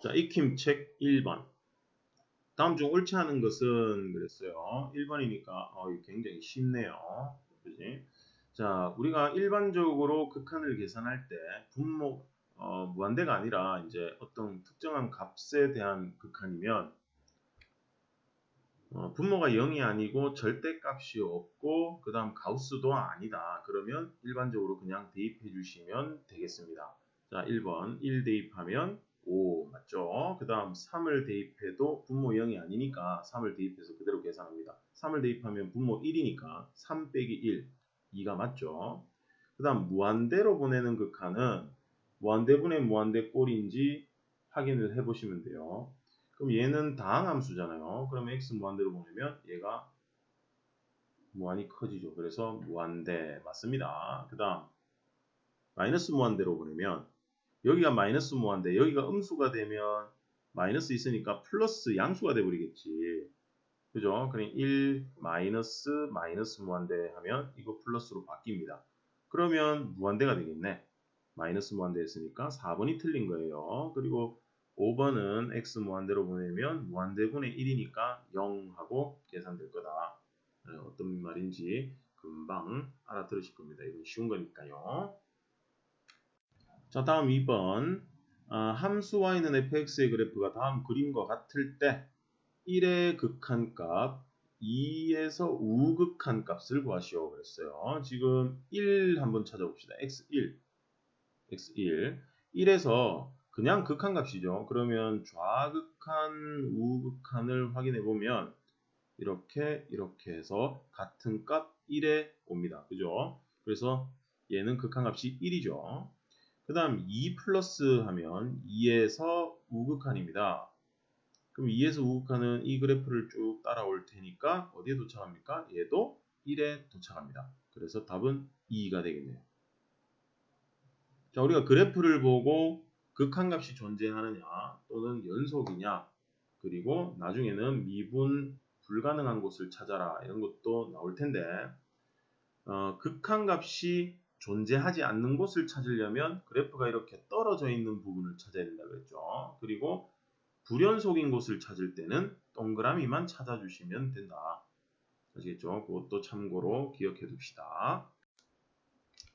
자, 익힘 책 1번. 다음 중 옳지 않은 것은 그랬어요. 1번이니까 굉장히 쉽네요. 그지? 자, 우리가 일반적으로 극한을 계산할 때 분모 무한대가 아니라 이제 어떤 특정한 값에 대한 극한이면 분모가 0이 아니고 절대값이 없고 그 다음 가우스도 아니다. 그러면 일반적으로 그냥 대입해 주시면 되겠습니다. 자, 1번 1 대입하면 5 맞죠? 그 다음 3을 대입해도 분모 0이 아니니까 3을 대입해서 그대로 계산합니다. 3을 대입하면 분모 1이니까 3 빼기 1, 2가 맞죠? 그 다음 무한대로 보내는 극한은 무한대분의 무한대 꼴인지 확인을 해보시면 돼요. 그럼 얘는 다항함수잖아요. 그럼 x 무한대로 보내면 얘가 무한히 커지죠. 그래서 무한대 맞습니다. 그 다음 마이너스 무한대로 보내면 여기가 마이너스 무한대, 여기가 음수가 되면 마이너스 있으니까 플러스 양수가 돼버리겠지. 그죠? 그럼 1 마이너스 무한대 하면 이거 플러스로 바뀝니다. 그러면 무한대가 되겠네. 마이너스 무한대 했으니까 4번이 틀린 거예요. 그리고 5번은 x 무한대로 보내면 무한대분의 1이니까 0하고 계산될 거다. 어떤 말인지 금방 알아들으실 겁니다. 이건 쉬운 거니까요. 자, 다음 2번. 함수 y는 fx의 그래프가 다음 그림과 같을 때 1의 극한값, 2에서 우극한값을 구하시오 그랬어요. 지금 1 한번 찾아봅시다. x1, x1. 1에서 그냥 극한값이죠. 그러면 좌극한, 우극한을 확인해 보면 이렇게 해서 같은 값 1에 옵니다. 그죠? 그래서 얘는 극한값이 1이죠. 그 다음 2 플러스 하면 2에서 우극한입니다. 그럼 2에서 우극한은 이 그래프를 쭉 따라올 테니까 어디에 도착합니까? 얘도 1에 도착합니다. 그래서 답은 2가 되겠네요. 자, 우리가 그래프를 보고 극한값이 존재하느냐 또는 연속이냐 그리고 나중에는 미분 불가능한 곳을 찾아라 이런 것도 나올 텐데 극한값이 존재하지 않는 곳을 찾으려면 그래프가 이렇게 떨어져 있는 부분을 찾아야 된다고 그랬죠. 그리고 불연속인 곳을 찾을 때는 동그라미만 찾아주시면 된다. 아시겠죠? 그것도 참고로 기억해 둡시다.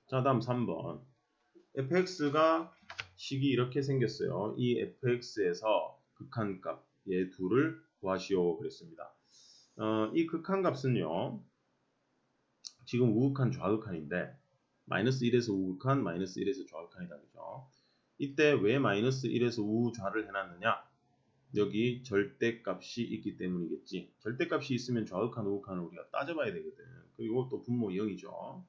자, 다음 3번. fx가 식이 이렇게 생겼어요. 이 fx에서 극한값 얘 둘을 구하시오 그랬습니다. 이 극한값은요. 지금 우극한 좌극한인데 마이너스 1에서 우극한 마이너스 1에서 좌극한이다. 그죠? 이때 왜 마이너스 1에서 우좌를 해놨느냐? 여기 절대값이 있기 때문이겠지. 절대값이 있으면 좌극한, 우극한을 우리가 따져봐야 되거든. 그리고 또 분모 0이죠.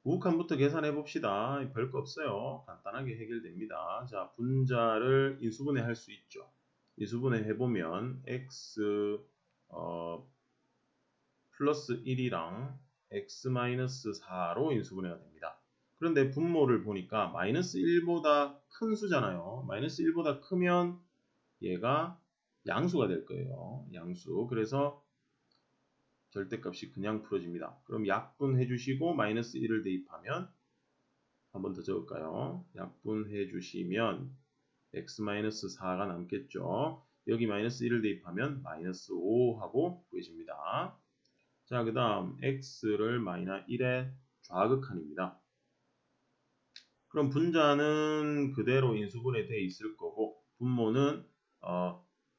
우극한부터 계산해 봅시다. 별거 없어요. 간단하게 해결됩니다. 자, 분자를 인수분해 할 수 있죠. 인수분해 해보면 x 플러스 1이랑 x 마이너스 4로 인수분해가 됩니다. 그런데 분모를 보니까 마이너스 1보다 큰 수잖아요. 마이너스 1보다 크면 얘가 양수가 될 거예요. 양수. 그래서 절대값이 그냥 풀어집니다. 그럼 약분해 주시고 마이너스 1을 대입하면 한 번 더 적을까요? 약분해 주시면 x-4가 남겠죠. 여기 마이너스 1을 대입하면 마이너스 5하고 구해집니다. 자, 그 다음 x를 마이너스 1의 좌극한입니다. 그럼 분자는 그대로 인수분해 되어 있을 거고 분모는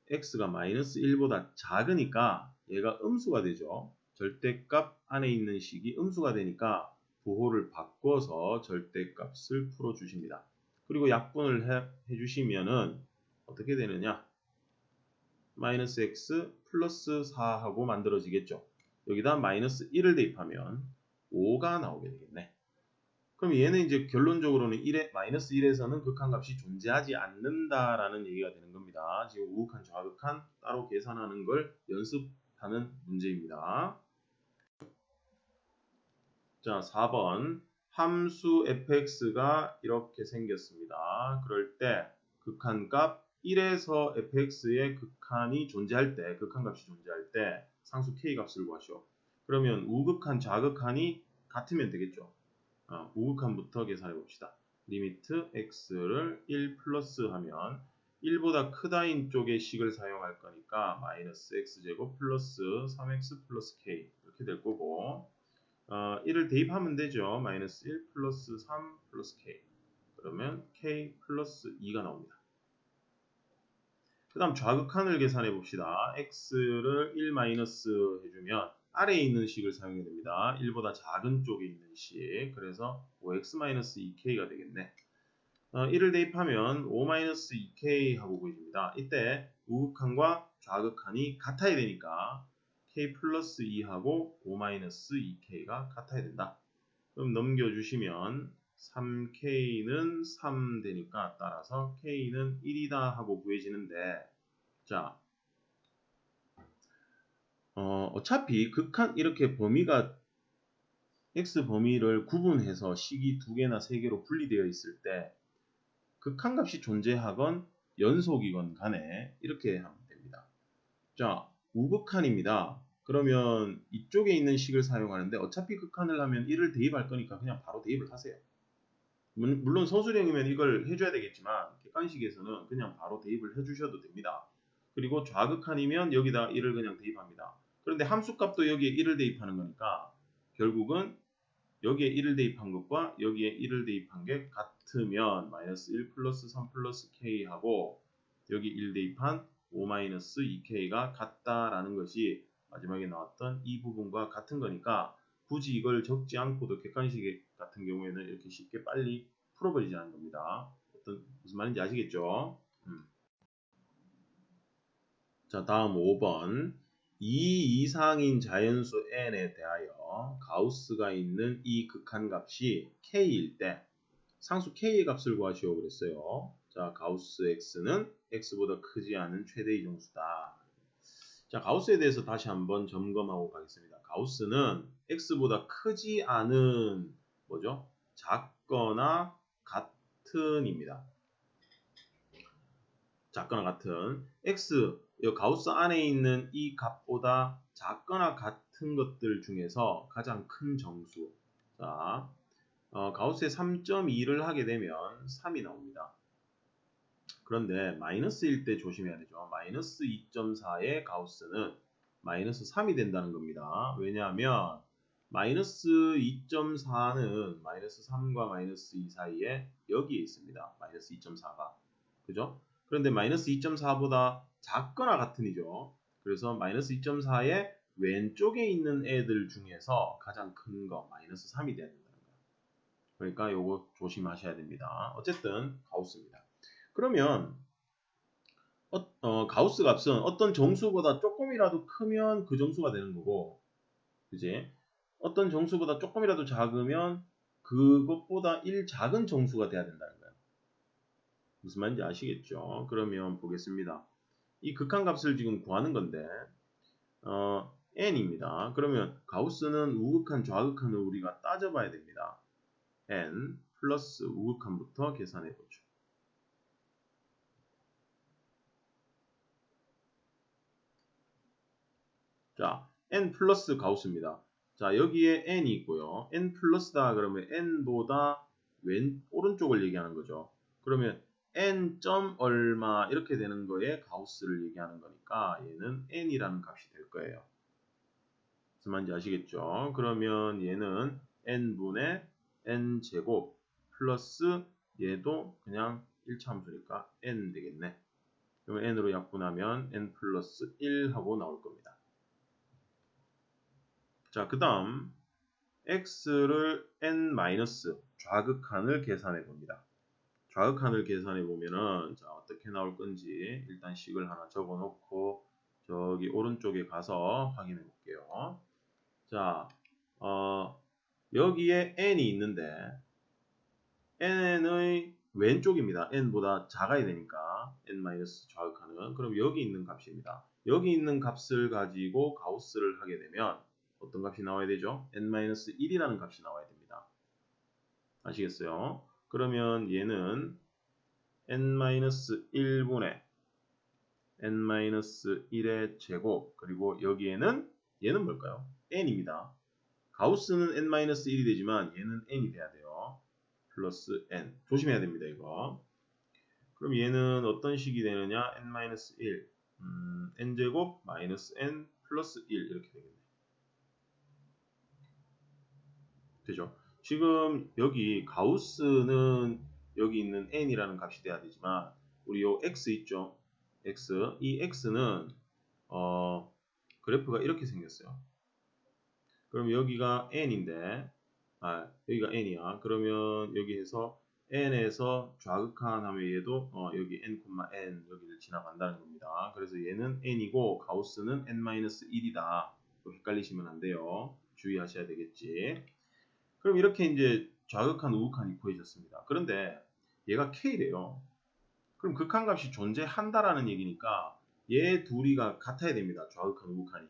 x가 마이너스 1보다 작으니까 얘가 음수가 되죠. 절대값 안에 있는 식이 음수가 되니까 부호를 바꿔서 절대값을 풀어주십니다. 그리고 약분을 해주시면은 어떻게 되느냐? 마이너스 x 플러스 4하고 만들어지겠죠. 여기다 마이너스 1을 대입하면 5가 나오게 되겠네. 그럼 얘는 이제 결론적으로는 1에, 마이너스 1에서는 극한값이 존재하지 않는다라는 얘기가 되는 겁니다. 지금 우극한, 좌극한 따로 계산하는 걸 연습하는 문제입니다. 자, 4번. 함수 fx가 이렇게 생겼습니다. 그럴 때 극한값 1에서 fx의 극한이 존재할 때, 극한값이 존재할 때 상수 k값을 구하시오. 그러면 우극한, 좌극한이 같으면 되겠죠. 우극한부터 계산해 봅시다. 리미트 x를 1 플러스 하면 1보다 크다인 쪽의 식을 사용할 거니까 마이너스 x제곱 플러스 3x 플러스 k 이렇게 될 거고 1을 대입하면 되죠. 마이너스 1 플러스 3 플러스 k 그러면 k 플러스 2가 나옵니다. 그 다음 좌극한을 계산해 봅시다. x를 1 마이너스 해주면 아래에 있는 식을 사용해야 됩니다. 1보다 작은 쪽에 있는 식. 그래서 5x-2k가 되겠네. 1을 대입하면 5-2k 하고 보여집니다. 이때 우극한과 좌극한이 같아야 되니까 k 플러스 2하고 5-2k가 같아야 된다. 그럼 넘겨주시면 3k는 3 되니까 따라서 k는 1이다 하고 구해지는데 자 어차피 극한 이렇게 범위가 x 범위를 구분해서 식이 2개나 3개로 분리되어 있을 때 극한값이 존재하건 연속이건 간에 이렇게 하면 됩니다. 자, 우극한입니다. 그러면 이쪽에 있는 식을 사용하는데 어차피 극한을 하면 1을 대입할 거니까 그냥 바로 대입을 하세요. 물론 서술형이면 이걸 해줘야 되겠지만 객관식에서는 그냥 바로 대입을 해주셔도 됩니다. 그리고 좌극한이면 여기다 1을 그냥 대입합니다. 그런데 함수값도 여기에 1을 대입하는 거니까 결국은 여기에 1을 대입한 것과 여기에 1을 대입한 게 같으면 마이너스 1 플러스 3 플러스 k 하고 여기 1 대입한 5-2k가 같다라는 것이 마지막에 나왔던 이 부분과 같은 거니까 굳이 이걸 적지 않고도 객관식 같은 경우에는 이렇게 쉽게 빨리 풀어버리자는 겁니다. 무슨 말인지 아시겠죠? 자, 다음 5번. 2 이상인 자연수 n에 대하여 가우스가 있는 이 극한값이 k일 때 상수 k의 값을 구하시오 그랬어요. 자, 가우스 x는 x보다 크지 않은 최대 이정수다. 자, 가우스에 대해서 다시 한번 점검하고 가겠습니다. 가우스는 x보다 크지 않은 뭐죠? 작거나 같은입니다. 작거나 같은 x 가우스 안에 있는 이 값보다 작거나 같은 것들 중에서 가장 큰 정수. 자, 가우스에 3.2를 하게 되면 3이 나옵니다. 그런데 마이너스일 때 조심해야 되죠. 마이너스 2.4의 가우스는 마이너스 3이 된다는 겁니다. 왜냐하면 마이너스 2.4는 마이너스 3과 마이너스 2 사이에 여기에 있습니다. 마이너스 2.4가. 그죠? 그런데 마이너스 2.4보다 작거나 같은이죠. 그래서 마이너스 2.4의 왼쪽에 있는 애들 중에서 가장 큰 거 마이너스 3이 돼야 된다는 거예요. 그러니까 요거 조심하셔야 됩니다. 어쨌든 가우스입니다. 그러면 가우스 값은 어떤 정수보다 조금이라도 크면 그 정수가 되는 거고, 그지? 어떤 정수보다 조금이라도 작으면 그것보다 1 작은 정수가 돼야 된다는 거예요. 무슨 말인지 아시겠죠? 그러면 보겠습니다. 이 극한값을 지금 구하는 건데 n입니다. 그러면 가우스는 우극한, 좌극한을 우리가 따져봐야 됩니다. n 플러스 우극한부터 계산해보죠. 자, n 플러스 가우스입니다. 자, 여기에 n이 있고요. n 플러스다 그러면 n보다 오른쪽을 얘기하는 거죠. 그러면 n 점 얼마 이렇게 되는 거에 가우스를 얘기하는 거니까 얘는 n이라는 값이 될 거예요. 무슨 말인지 아시겠죠? 그러면 얘는 n분의 n제곱 플러스 얘도 그냥 1차 함수니까 n 되겠네. 그러면 n으로 약분하면 n 플러스 1 하고 나올 겁니다. 자, 그 다음 x를 n 마이너스 좌극한을 계산해 봅니다. 좌극한을 계산해 보면은 자, 어떻게 나올 건지 일단 식을 하나 적어 놓고 저기 오른쪽에 가서 확인해 볼게요. 자, 여기에 n이 있는데 n의 왼쪽입니다. n보다 작아야 되니까 n 마이너스 좌극한은 그럼 여기 있는 값입니다. 여기 있는 값을 가지고 가우스를 하게 되면 어떤 값이 나와야 되죠? n-1이라는 값이 나와야 됩니다. 아시겠어요? 그러면 얘는 n-1분의 n-1의 제곱 그리고 여기에는 얘는 뭘까요? n입니다. 가우스는 n-1이 되지만 얘는 n이 돼야 돼요. 플러스 n. 조심해야 됩니다, 이거. 그럼 얘는 어떤 식이 되느냐? n-1 n제곱 마이너스 n 플러스 1 이렇게 되겠네. 되죠? 지금 여기 가우스는 여기 있는 n이라는 값이 돼야 되지만 우리 요 x 있죠? x 이 x는 그래프가 이렇게 생겼어요. 그럼 여기가 n인데 여기가 n이야. 그러면 여기에서 n에서 좌극한 하면 얘도 여기 n, n 여기를 지나간다는 겁니다. 그래서 얘는 n이고 가우스는 n-1이다. 헷갈리시면 안 돼요. 주의하셔야 되겠지. 그럼 이렇게 이제 좌극한 우극한이 구해졌습니다. 그런데 얘가 k래요. 그럼 극한값이 존재한다라는 얘기니까 얘 둘이가 같아야 됩니다. 좌극한 우극한이.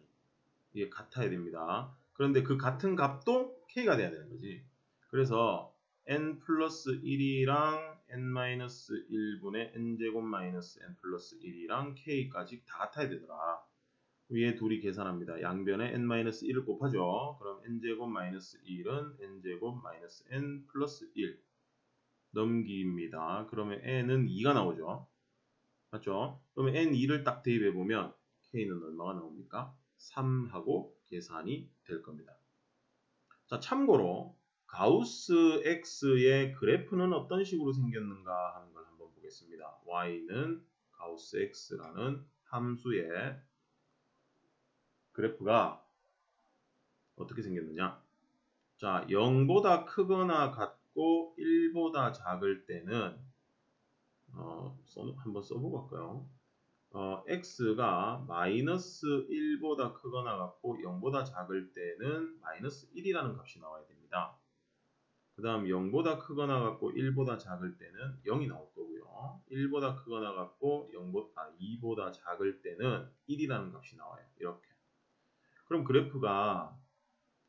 이게 같아야 됩니다. 그런데 그 같은 값도 k가 돼야 되는 거지. 그래서 n 플러스 1이랑 n-1분의 n제곱 마이너스 n 플러스 1이랑 k까지 다 같아야 되더라. 위에 둘이 계산합니다. 양변에 n-1을 곱하죠. 그럼 n제곱 마이너스 1은 n제곱 마이너스 n 플러스 1 넘깁니다. 그러면 n은 2가 나오죠. 맞죠? 그러면 n2를 딱 대입해보면 k는 얼마가 나옵니까? 3하고 계산이 될 겁니다. 자, 참고로 가우스 x의 그래프는 어떤 식으로 생겼는가 하는 걸 한번 보겠습니다. y는 가우스 x라는 함수의 그래프가 어떻게 생겼느냐? 자, 0보다 크거나 같고 1보다 작을 때는 한번 써보고 갈까요? x가 마이너스 1보다 크거나 같고 0보다 작을 때는 마이너스 1이라는 값이 나와야 됩니다. 그 다음 0보다 크거나 같고 1보다 작을 때는 0이 나올 거고요. 1보다 크거나 같고 2보다 작을 때는 1이라는 값이 나와요. 이렇게. 그럼 그래프가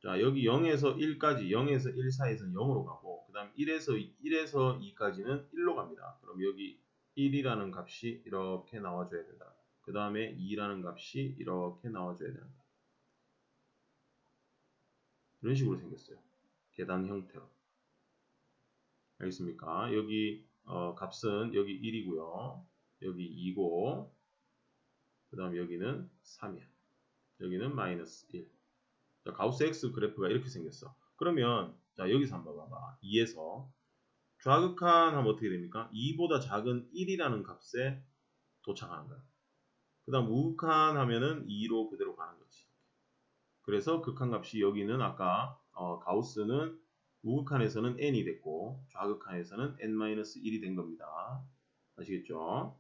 자, 여기 0에서 1까지 0에서 1 사이에서는 0으로 가고 그 다음 1에서 2까지는 1로 갑니다. 그럼 여기 1이라는 값이 이렇게 나와줘야 된다. 그 다음에 2라는 값이 이렇게 나와줘야 된다. 이런 식으로 생겼어요. 계단 형태로. 알겠습니까? 여기 값은 여기 1이고요. 여기 2고 그 다음 여기는 3이야. 여기는 마이너스 1. 자, 가우스 X 그래프가 이렇게 생겼어. 그러면 자 여기서 한번 봐봐. 2에서 좌극한 하면 어떻게 됩니까? 2보다 작은 1이라는 값에 도착하는 거야. 그 다음 우극한 하면은 2로 그대로 가는 거지. 그래서 극한값이 여기는 아까 가우스는 우극한에서는 n이 됐고 좌극한에서는 n-1이 된 겁니다. 아시겠죠?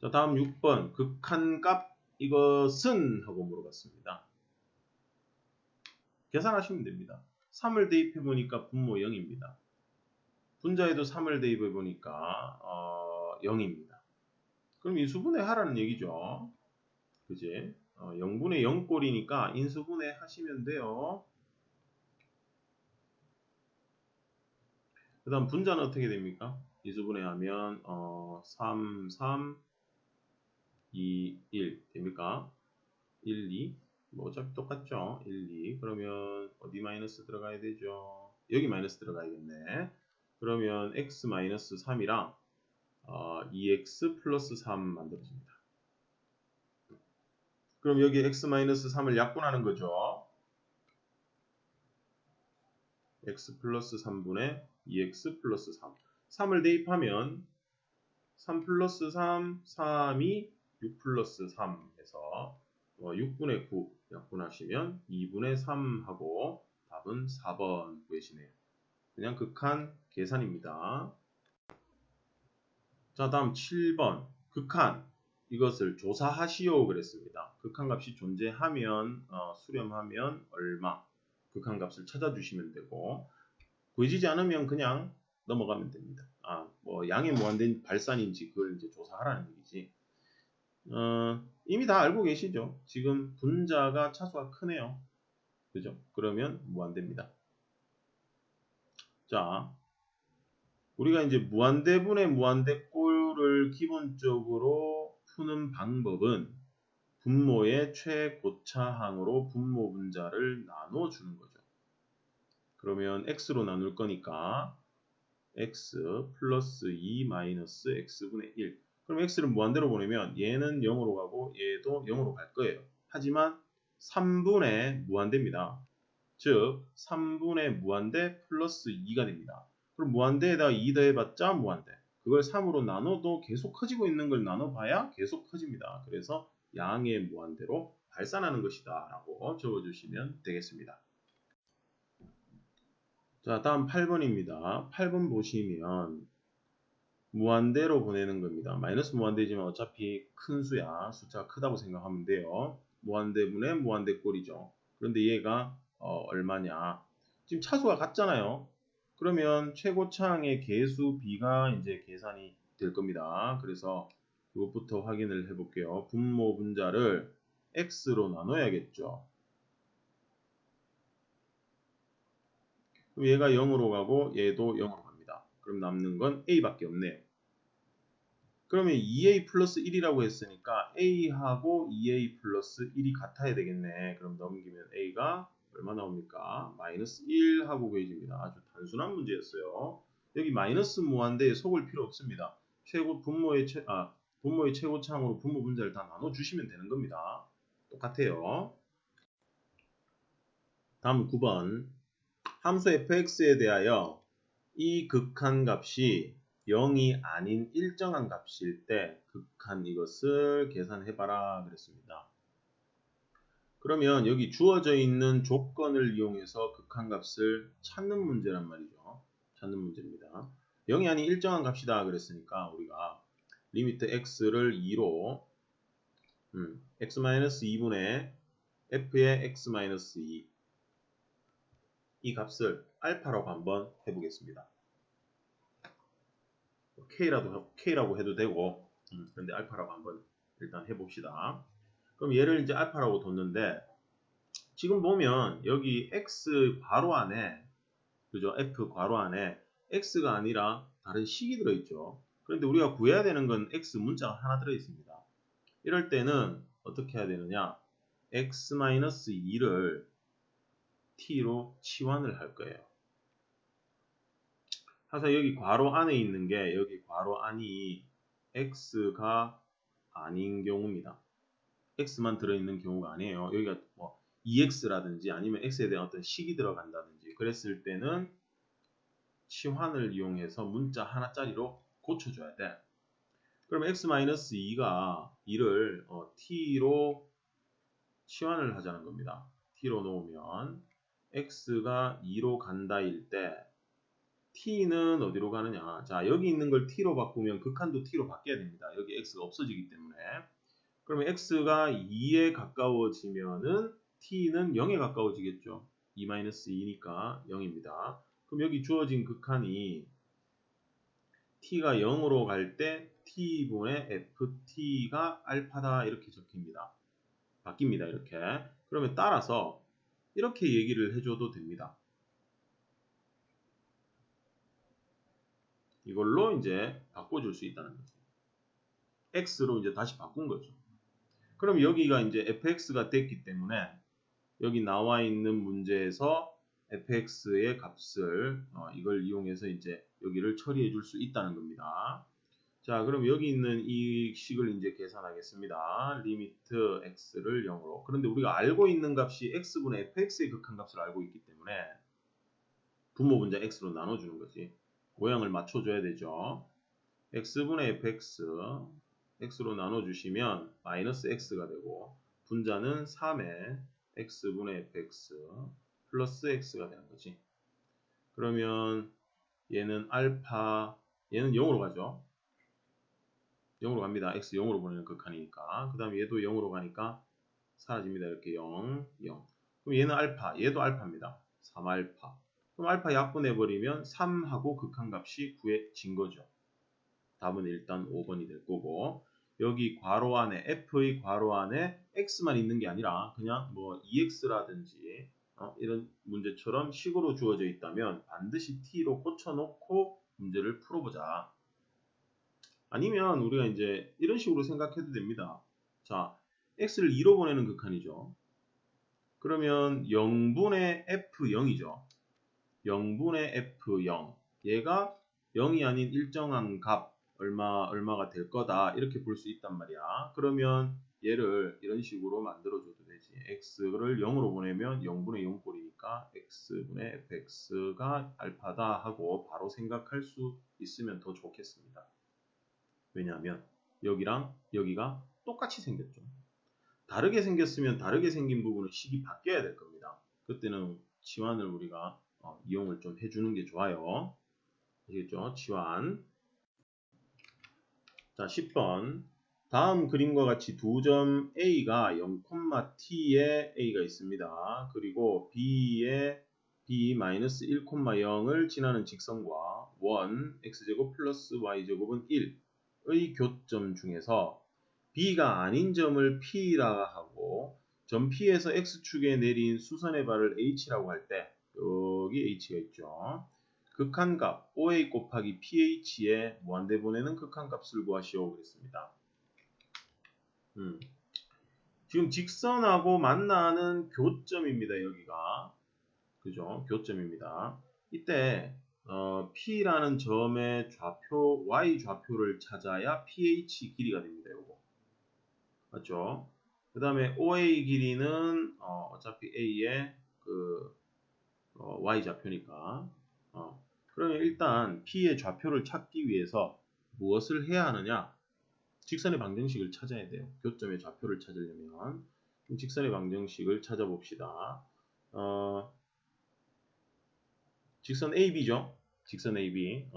자, 다음 6번 극한값 이것은 하고 물어봤습니다. 계산하시면 됩니다. 3을 대입해 보니까 분모 0입니다. 분자에도 3을 대입해 보니까 0입니다. 그럼 인수분해 하라는 얘기죠. 그지? 0분의 0꼴이니까 인수분해 하시면 돼요. 그 다음 분자는 어떻게 됩니까? 인수분해 하면 3, 3, 2, 1 됩니까? 1, 2 뭐 어차피 똑같죠? 1, 2 그러면 어디 마이너스 들어가야 되죠? 여기 마이너스 들어가야겠네. 그러면 x 마이너스 3이랑 2x 플러스 3 만들어집니다. 그럼 여기 x 마이너스 3을 약분하는 거죠. x 플러스 3분의 2x 플러스 3. 3을 대입하면 3 플러스 3, 3이 6 플러스 3 해서 6분의 9 약분하시면 2분의 3 하고 답은 4번 구해지네요. 그냥 극한 계산입니다. 자, 다음 7번 극한 이것을 조사하시오 그랬습니다. 극한값이 존재하면 수렴하면 얼마 극한값을 찾아주시면 되고 구해지지 않으면 그냥 넘어가면 됩니다. 뭐 양의 무한대인 발산인지 그걸 이제 조사하라는 얘기지. 이미 다 알고 계시죠? 지금 분자가 차수가 크네요. 그죠? 그러면 무한대입니다. 자, 우리가 이제 무한대분의 무한대꼴을 기본적으로 푸는 방법은 분모의 최고차항으로 분모 분자를 나눠주는 거죠. 그러면 x로 나눌 거니까 x 플러스 2 마이너스 x분의 1. 그럼 x를 무한대로 보내면 얘는 0으로 가고 얘도 0으로 갈 거예요. 하지만 3분의 무한대입니다. 즉 3분의 무한대 플러스 2가 됩니다. 그럼 무한대에다가 2 더해봤자 무한대. 그걸 3으로 나눠도 계속 커지고 있는 걸 나눠봐야 계속 커집니다. 그래서 양의 무한대로 발산하는 것이다 라고 적어주시면 되겠습니다. 자, 다음 8번입니다. 8번 보시면 무한대로 보내는 겁니다. 마이너스 무한대지만 어차피 큰 수야. 숫자가 크다고 생각하면 돼요. 무한대분의 무한대꼴이죠. 그런데 얘가 얼마냐? 지금 차수가 같잖아요. 그러면 최고차항의 개수 b가 이제 계산이 될 겁니다. 그래서 그것부터 확인을 해볼게요. 분모 분자를 x로 나눠야겠죠. 그럼 얘가 0으로 가고 얘도 0으로 갑니다. 그럼 남는 건 a밖에 없네요. 그러면 2a 플러스 1이라고 했으니까 a하고 2a 플러스 1이 같아야 되겠네. 그럼 넘기면 a가 얼마 나옵니까? 마이너스 1하고 구해집니다. 아주 단순한 문제였어요. 여기 마이너스 무한대에 속을 필요 없습니다. 분모의 최고차항으로 분모 분자를 다 나눠주시면 되는 겁니다. 똑같아요. 다음 9번. 함수 fx에 대하여 이 극한값이 0이 아닌 일정한 값일 때 극한 이것을 계산해봐라 그랬습니다. 그러면 여기 주어져 있는 조건을 이용해서 극한값을 찾는 문제란 말이죠. 찾는 문제입니다. 0이 아닌 일정한 값이다 그랬으니까 우리가 리미트 x를 2로 x-2분의 f의 x-2 이 값을 알파라고 한번 해보겠습니다. K라고 해도 되고 그런데 알파라고 한번 일단 해봅시다. 그럼 얘를 이제 알파라고 뒀는데 지금 보면 여기 x 괄호 안에 그죠? f 괄호 안에 x가 아니라 다른 식이 들어있죠. 그런데 우리가 구해야 되는 건 x 문자가 하나 들어있습니다. 이럴 때는 어떻게 해야 되느냐? x-2를 t로 치환을 할 거예요. 항상 여기 괄호 안에 있는 게 여기 괄호 안이 x가 아닌 경우입니다. x만 들어있는 경우가 아니에요. 여기가 뭐 2x라든지 아니면 x에 대한 어떤 식이 들어간다든지 그랬을 때는 치환을 이용해서 문자 하나짜리로 고쳐줘야 돼. 그러면 x-2가 2를 t로 치환을 하자는 겁니다. t로 놓으면 x가 2로 간다일 때 t는 어디로 가느냐? 자, 여기 있는 걸 t로 바꾸면 극한도 t로 바뀌어야 됩니다. 여기 x가 없어지기 때문에. 그러면 x가 2에 가까워지면은 t는 0에 가까워지겠죠. 2-2니까 0입니다. 그럼 여기 주어진 극한이 t가 0으로 갈 때 t분의 ft가 알파다 이렇게 적힙니다. 바뀝니다. 이렇게. 그러면 따라서 이렇게 얘기를 해줘도 됩니다. 이걸로 이제 바꿔줄 수 있다는 거죠. x로 이제 다시 바꾼 거죠. 그럼 여기가 이제 fx가 됐기 때문에 여기 나와 있는 문제에서 fx의 값을 이걸 이용해서 이제 여기를 처리해 줄 수 있다는 겁니다. 자, 그럼 여기 있는 이 식을 이제 계산하겠습니다. 리미트 x를 0으로. 그런데 우리가 알고 있는 값이 x분의 fx의 극한값을 알고 있기 때문에 분모 분자 x로 나눠주는 거지. 모양을 맞춰줘야 되죠. x분의 fx x로 나눠주시면 마이너스 x가 되고 분자는 3의 x분의 fx 플러스 x가 되는 거지. 그러면 얘는 알파 얘는 0으로 가죠. 0으로 갑니다. x 0으로 보내는 극한이니까. 그 다음에 얘도 0으로 가니까 사라집니다. 이렇게 0, 0. 그럼 얘는 알파, 얘도 알파입니다. 3알파. 그럼 알파 약분해버리면 3하고 극한값이 구해진 거죠. 답은 일단 5번이 될 거고 여기 괄호 안에 f의 괄호 안에 x만 있는 게 아니라 그냥 뭐 2x라든지 이런 문제처럼 식으로 주어져 있다면 반드시 t로 고쳐놓고 문제를 풀어보자. 아니면 우리가 이제 이런 식으로 생각해도 됩니다. 자, x를 2로 보내는 극한이죠. 그러면 0분의 f0이죠. 0분의 f0 얘가 0이 아닌 일정한 값 얼마가 될 거다 이렇게 볼 수 있단 말이야. 그러면 얘를 이런 식으로 만들어줘도 되지. x를 0으로 보내면 0분의 0꼴이니까 x분의 fx가 알파다 하고 바로 생각할 수 있으면 더 좋겠습니다. 왜냐하면 여기랑 여기가 똑같이 생겼죠. 다르게 생겼으면 다르게 생긴 부분은 식이 바뀌어야 될 겁니다. 그때는 치환을 우리가 이용을 좀 해주는 게 좋아요. 아시겠죠? 치환. 자, 10번. 다음 그림과 같이 두 점 A가 0,T에 A가 있습니다. 그리고 B에 B-1,0을 지나는 직선과 원 X제곱 플러스 Y제곱은 1의 교점 중에서 B가 아닌 점을 P라 하고 점 P에서 X축에 내린 수선의 발을 H라고 할 때 여기 H가 있죠. 극한값 OA 곱하기 PH의 무한대분에는 극한값을 구하시오 그랬습니다. 지금 직선하고 만나는 교점입니다. 여기가. 그죠? 교점입니다. 이때 P라는 점의 좌표, Y 좌표를 찾아야 PH 길이가 됩니다. 요거. 맞죠? 그 다음에 OA 길이는 어차피 A의 Y 좌표니까 그러면 일단 P의 좌표를 찾기 위해서 무엇을 해야 하느냐? 직선의 방정식을 찾아야 돼요. 교점의 좌표를 찾으려면 직선의 방정식을 찾아봅시다. 직선 AB죠. 직선 AB.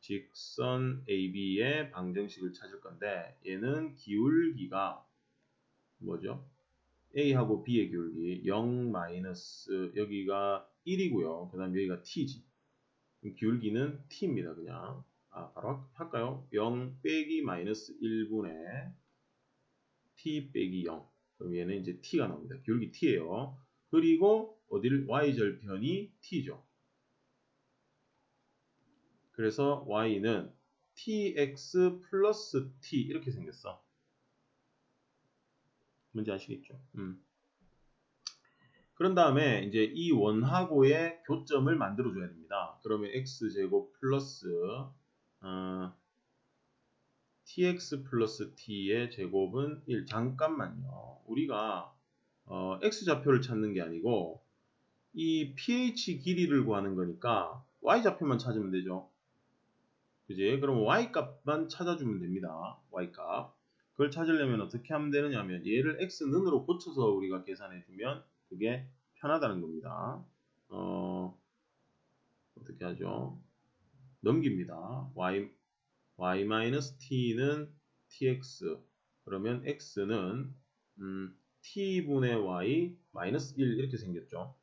직선 AB의 방정식을 찾을 건데 얘는 기울기가 뭐죠? A하고 B의 기울기 0 마이너스 여기가 1이고요. 그 다음 여기가 T지. 기울기는 T입니다. 그냥. 바로 할까요? 0 빼기 마이너스 1분의 T 빼기 0. 그럼 얘는 이제 T가 나옵니다. 기울기 T예요. 그리고 어디를 Y절편이 T죠. 그래서 Y는 TX 플러스 T 이렇게 생겼어. 뭔지 아시겠죠? 그런 다음에 이제 이 원하고의 교점을 만들어 줘야 됩니다. 그러면 x제곱 플러스 tx 플러스 t의 제곱은 1. 잠깐만요. 우리가 x좌표를 찾는 게 아니고 이 ph 길이를 구하는 거니까 y좌표만 찾으면 되죠. 그지? 그럼 y값만 찾아주면 됩니다. y값. 그걸 찾으려면 어떻게 하면 되느냐 하면 얘를 x는으로 고쳐서 우리가 계산해주면 그게 편하다는 겁니다. 어떻게 하죠? 넘깁니다. y-t는 tx 그러면 x는 t분의 y 마이너스 1 이렇게 생겼죠.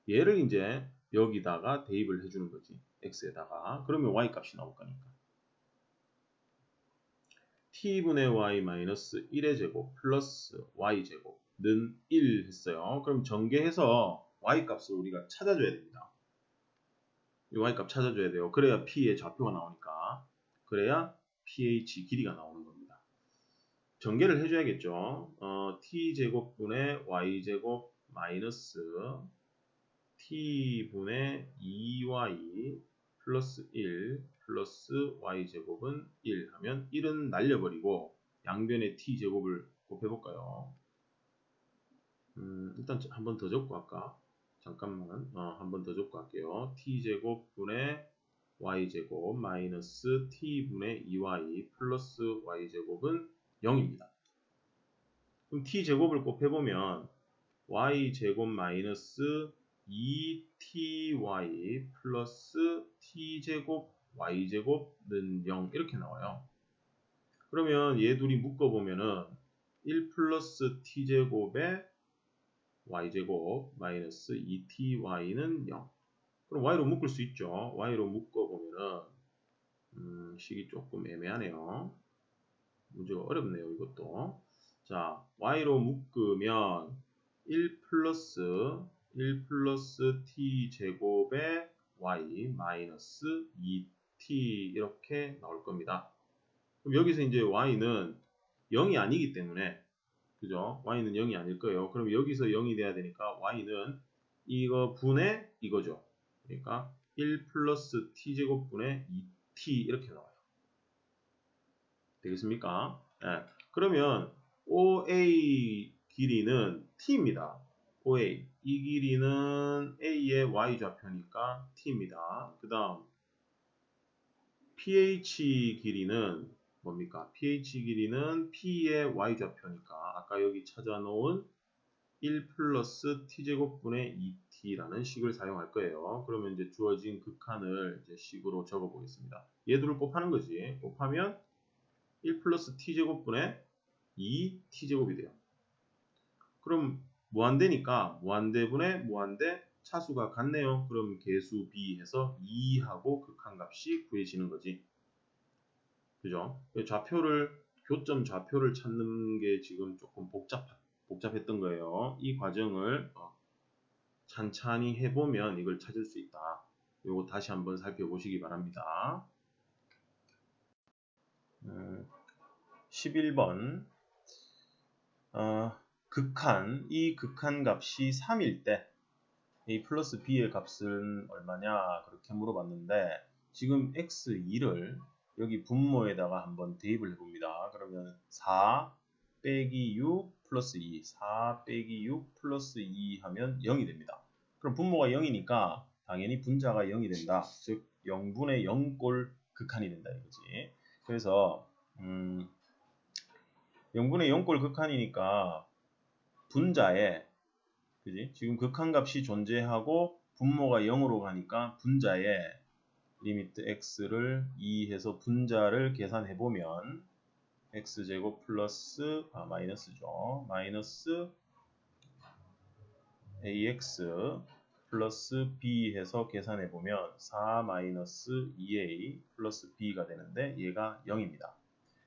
얘를 이제 여기다가 대입을 해주는 거지. x에다가. 그러면 y 값이 나올 거니까. t분의 y 마이너스 1의 제곱 플러스 y 제곱는 1 했어요. 그럼 전개해서 y 값을 우리가 찾아줘야 됩니다. 이 y 값 찾아줘야 돼요. 그래야 p의 좌표가 나오니까. 그래야 ph 길이가 나오는 겁니다. 전개를 해줘야겠죠. t제곱분의 y제곱 마이너스 t분의 2y 플러스 1 플러스 y제곱은 1 하면 1은 날려버리고 양변에 t제곱을 곱해볼까요? 일단 한 번 더 적고 할까? 잠깐만 한 번 더 적고 할게요. t제곱분의 y제곱 마이너스 t분의 2y 플러스 y제곱은 0입니다. 그럼 t제곱을 곱해보면 y제곱 마이너스 2ty 플러스 t제곱 y제곱는 0 이렇게 나와요. 그러면 얘 둘이 묶어보면은 1 플러스 t제곱에 y제곱 마이너스 2ty는 0. 그럼 y로 묶을 수 있죠. y로 묶어보면은 식이 조금 애매하네요. 문제가 어렵네요. 이것도. 자, y로 묶으면 1 플러스 t제곱에 y 마이너스 2t 이렇게 나올 겁니다. 그럼 여기서 이제 y는 0이 아니기 때문에 그죠? y는 0이 아닐 거예요. 그럼 여기서 0이 돼야 되니까 y는 이거 분의 이거죠. 그러니까 1 플러스 t제곱분의 t 이렇게 나와요. 되겠습니까? 네. 그러면 OA 길이는 t입니다. OA 이 길이는 A의 y좌표니까 t입니다. 그 다음 pH 길이는 뭡니까? pH 길이는 P의 y좌표니까 아까 여기 찾아놓은 1 플러스 t제곱분의 2t라는 식을 사용할 거예요. 그러면 이제 주어진 극한을 이제 식으로 적어 보겠습니다. 얘들을 곱하는 거지. 곱하면 1 플러스 t제곱분의 2t제곱이 돼요. 그럼 무한대니까 무한대분의 무한대 차수가 같네요. 그럼 계수 b 해서 2하고 극한값이 구해지는 거지. 그죠? 좌표를 교점 좌표를 찾는 게 지금 조금 복잡했던 거예요. 이 과정을 찬찬히 해보면 이걸 찾을 수 있다. 요거 다시 한번 살펴보시기 바랍니다. 11번 극한, 이 극한 값이 3일 때 a 플러스 b의 값은 얼마냐 그렇게 물어봤는데 지금 x2를 여기 분모에다가 한번 대입을 해봅니다. 그러면 4 빼기 6 플러스 2, 4 빼기 6 플러스 2 하면 0이 됩니다. 그럼 분모가 0이니까 당연히 분자가 0이 된다. 즉 0분의 0꼴 극한이 된다 이거지. 그래서 0분의 0꼴 극한이니까 분자에 그지? 지금 극한값이 존재하고 분모가 0으로 가니까 분자에 리미트 x를 2 해서 분자를 계산해보면 x제곱 플러스 마이너스죠. 마이너스 ax 플러스 b 해서 계산해보면 4 마이너스 2a 플러스 b가 되는데 얘가 0입니다.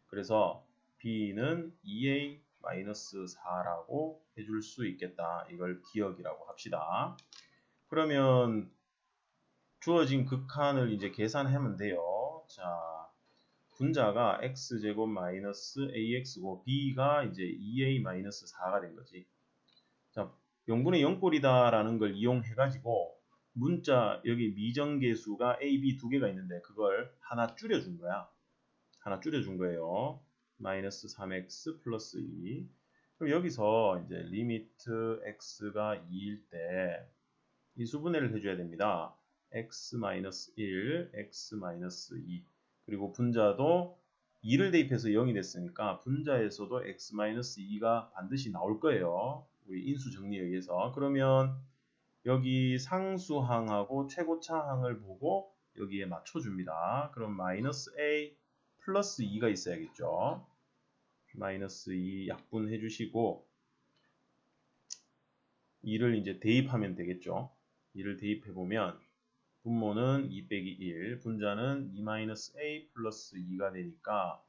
그래서 b는 2a 마이너스 4라고 해줄 수 있겠다. 이걸 기억이라고 합시다. 그러면 주어진 극한을 이제 계산하면 돼요. 자, 분자가 x제곱 마이너스 ax고 b가 이제 2a 마이너스 4가 된 거지. 자, 0분의 0꼴이다라는 걸 이용해가지고 문자 여기 미정계수가 a, b 두 개가 있는데 그걸 하나 줄여준 거야. 하나 줄여준 거예요. 마이너스 3x 플러스 2. 그럼 여기서 이제 리미트 x가 2일 때 이 수분해를 해줘야 됩니다. x-1, x-2 그리고 분자도 2를 대입해서 0이 됐으니까 분자에서도 x-2가 반드시 나올 거예요. 우리 인수 정리에 의해서. 그러면 여기 상수항하고 최고차항을 보고 여기에 맞춰줍니다. 그럼 마이너스 a 플러스 2가 있어야겠죠. 마이너스 2 약분해 주시고 2를 이제 대입하면 되겠죠. 2를 대입해 보면 분모는 2 빼기 1, 분자는 2-a 플러스 2가 되니까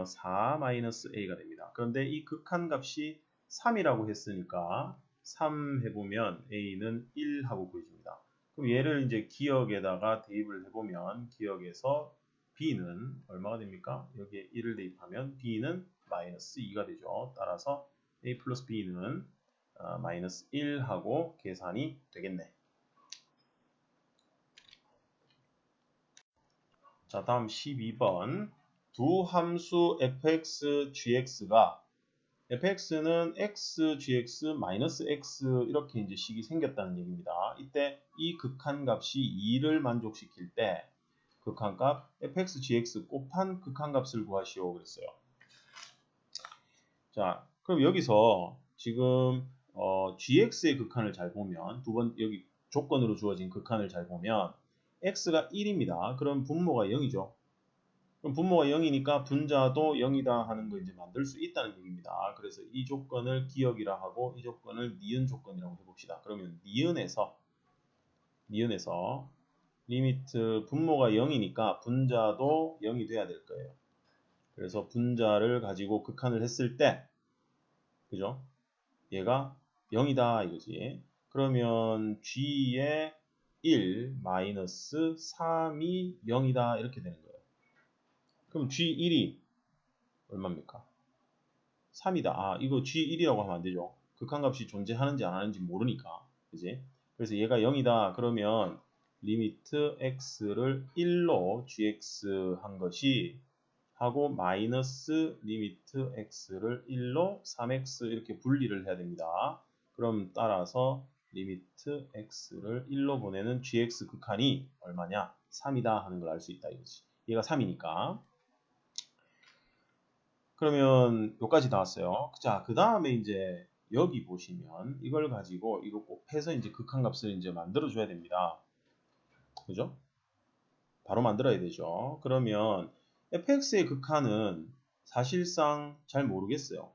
4 마이너스 a가 됩니다. 그런데 이 극한값이 3이라고 했으니까 3 해보면 a는 1 하고 구해집니다. 그럼 얘를 이제 기억에다가 대입을 해보면 기억에서 b는 얼마가 됩니까? 여기에 1을 대입하면 b는 마이너스 2가 되죠. 따라서 a 플러스 b는 마이너스 1 하고 계산이 되겠네. 자, 다음 12번. 두 함수 fx, gx가 fx는 x, gx, 마이너스 x 이렇게 이제 식이 생겼다는 얘기입니다. 이때 이 극한값이 2를 만족시킬 때 극한값 fx, gx 곱한 극한값을 구하시오 그랬어요. 자, 그럼 여기서 지금 gx의 극한을 잘 보면 두 번 여기 조건으로 주어진 극한을 잘 보면 x가 1입니다. 그럼 분모가 0이죠. 그럼 분모가 0이니까 분자도 0이다 하는 거 이제 만들 수 있다는 얘기입니다. 그래서 이 조건을 기억이라 하고 이 조건을 니은 조건이라고 해봅시다. 그러면 니은에서 리미트 분모가 0이니까 분자도 0이 돼야 될 거예요. 그래서 분자를 가지고 극한을 했을 때 그죠? 얘가 0이다 이거지. 그러면 g의 1 마이너스 3이 0이다 이렇게 되는 거예요. 그럼 G1이 얼마입니까? 3이다. 이거 G1이라고 하면 안 되죠. 극한값이 존재하는지 안 하는지 모르니까. 그지? 그래서 얘가 0이다. 그러면 리미트 x를 1로 gx 한 것이 하고 마이너스 리미트 x를 1로 3x 이렇게 분리를 해야 됩니다. 그럼 따라서 리미트 x를 1로 보내는 gx 극한이 얼마냐? 3이다 하는 걸 알 수 있다 이거지. 얘가 3이니까. 그러면 여기까지 나왔어요. 자, 그 다음에 이제 여기 보시면 이걸 가지고 이거 꼭 해서 이제 극한값을 이제 만들어 줘야 됩니다. 그죠? 바로 만들어야 되죠. 그러면 fx의 극한은 사실상 잘 모르겠어요.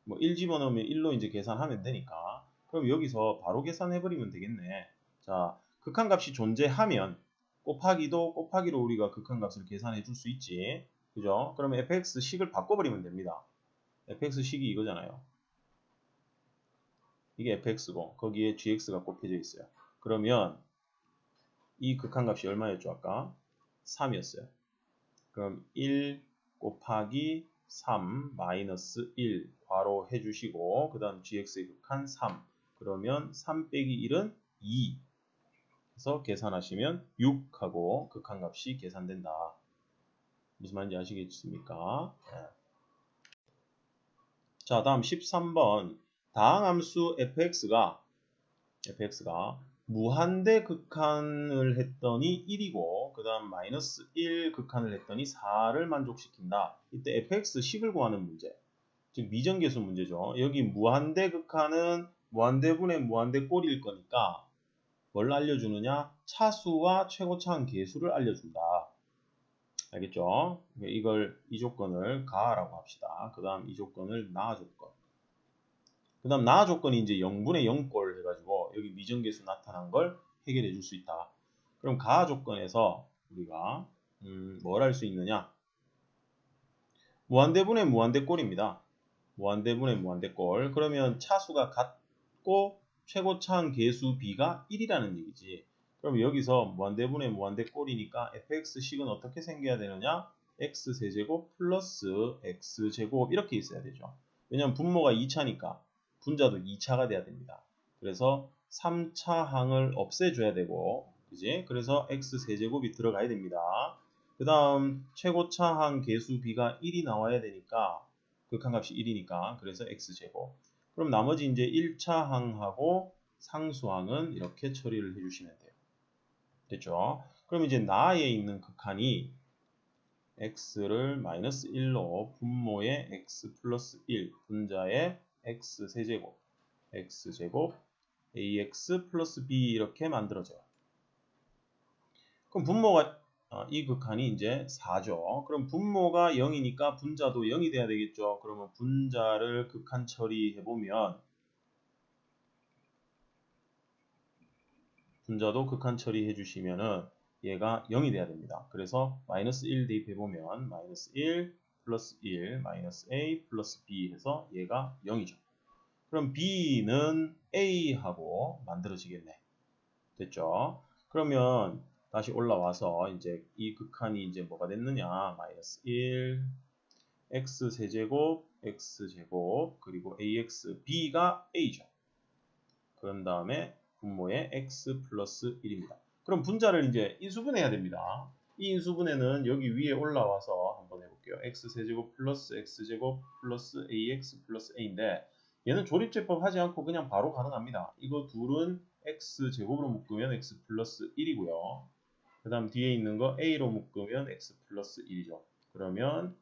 뭐 1 집어넣으면 1로 이제 계산하면 되니까. 그럼 여기서 바로 계산해버리면 되겠네. 자, 극한값이 존재하면 곱하기도 곱하기로 우리가 극한값을 계산해 줄 수 있지. 그죠? 그러면 fx식을 바꿔버리면 됩니다. fx식이 이거잖아요. 이게 fx고 거기에 gx가 곱해져 있어요. 그러면 이 극한값이 얼마였죠 아까? 3이었어요. 그럼 1 곱하기 3 마이너스 1 괄호 해주시고 그 다음 gx의 극한 3 그러면 3 빼기 1은 2 그래서 계산하시면 6하고 극한값이 계산된다. 무슨 말인지 아시겠습니까? 네. 자, 다음 13번 다항함수 fx가 무한대 극한을 했더니 1이고 그 다음 마이너스 1 극한을 했더니 4를 만족시킨다. 이때 fx식을 구하는 문제. 즉 미정계수 문제죠. 여기 무한대 극한은 무한대분의 무한대꼴일 거니까 뭘 알려주느냐? 차수와 최고차항 계수를 알려준다. 알겠죠? 이 조건을 가라고 합시다. 그 다음 이 조건을 나 조건. 그 다음 나 조건이 이제 0분의 0꼴 해가지고 여기 미정계수 나타난 걸 해결해 줄 수 있다. 그럼 가 조건에서 우리가 뭘 할 수 있느냐? 무한대분의 무한대꼴입니다. 무한대분의 무한대꼴. 그러면 차수가 같고 최고차항 계수 b가 1이라는 얘기지. 그럼 여기서 무한대분의 무한대꼴이니까 fx식은 어떻게 생겨야 되느냐? x세제곱 플러스 x제곱 이렇게 있어야 되죠. 왜냐면 분모가 2차니까 분자도 2차가 돼야 됩니다. 그래서 3차 항을 없애줘야 되고, 그지? 그래서 x세제곱이 들어가야 됩니다. 그 다음 최고차항 계수 b가 1이 나와야 되니까 극한값이 1이니까 그래서 x제곱. 그럼 나머지 이제 1차 항하고 상수항은 이렇게 처리를 해주시면 돼요. 됐죠? 그럼 이제 나에 있는 극한이 x를 마이너스 1로 분모의 x 플러스 1 분자의 x세제곱 x제곱 ax 플러스 b 이렇게 만들어져요. 그럼 분모가 이 극한이 이제 4죠. 그럼 분모가 0이니까 분자도 0이 돼야 되겠죠. 그러면 분자를 극한 처리해보면 분자도 극한 처리해 주시면은 얘가 0이 돼야 됩니다. 그래서 마이너스 1 대입해보면 마이너스 1 플러스 1 마이너스 a 플러스 b 해서 얘가 0이죠. 그럼 b는 a하고 만들어지겠네. 됐죠? 그러면 다시 올라와서 이제 이 극한이 이제 뭐가 됐느냐? 마이너스 1 x세제곱 x제곱 그리고 ax b가 a죠. 그런 다음에 분모의 x 플러스 1입니다. 그럼 분자를 이제 인수분해해야 됩니다. 이 인수분해는 여기 위에 올라와서 한번 해볼게요. x세제곱 플러스 x제곱 플러스 ax 플러스 a인데 얘는 조립제법 하지 않고 그냥 바로 가능합니다. 이거 둘은 x제곱으로 묶으면 x 플러스 1이고요. 그 다음 뒤에 있는 거 a로 묶으면 x 플러스 1이죠. 그러면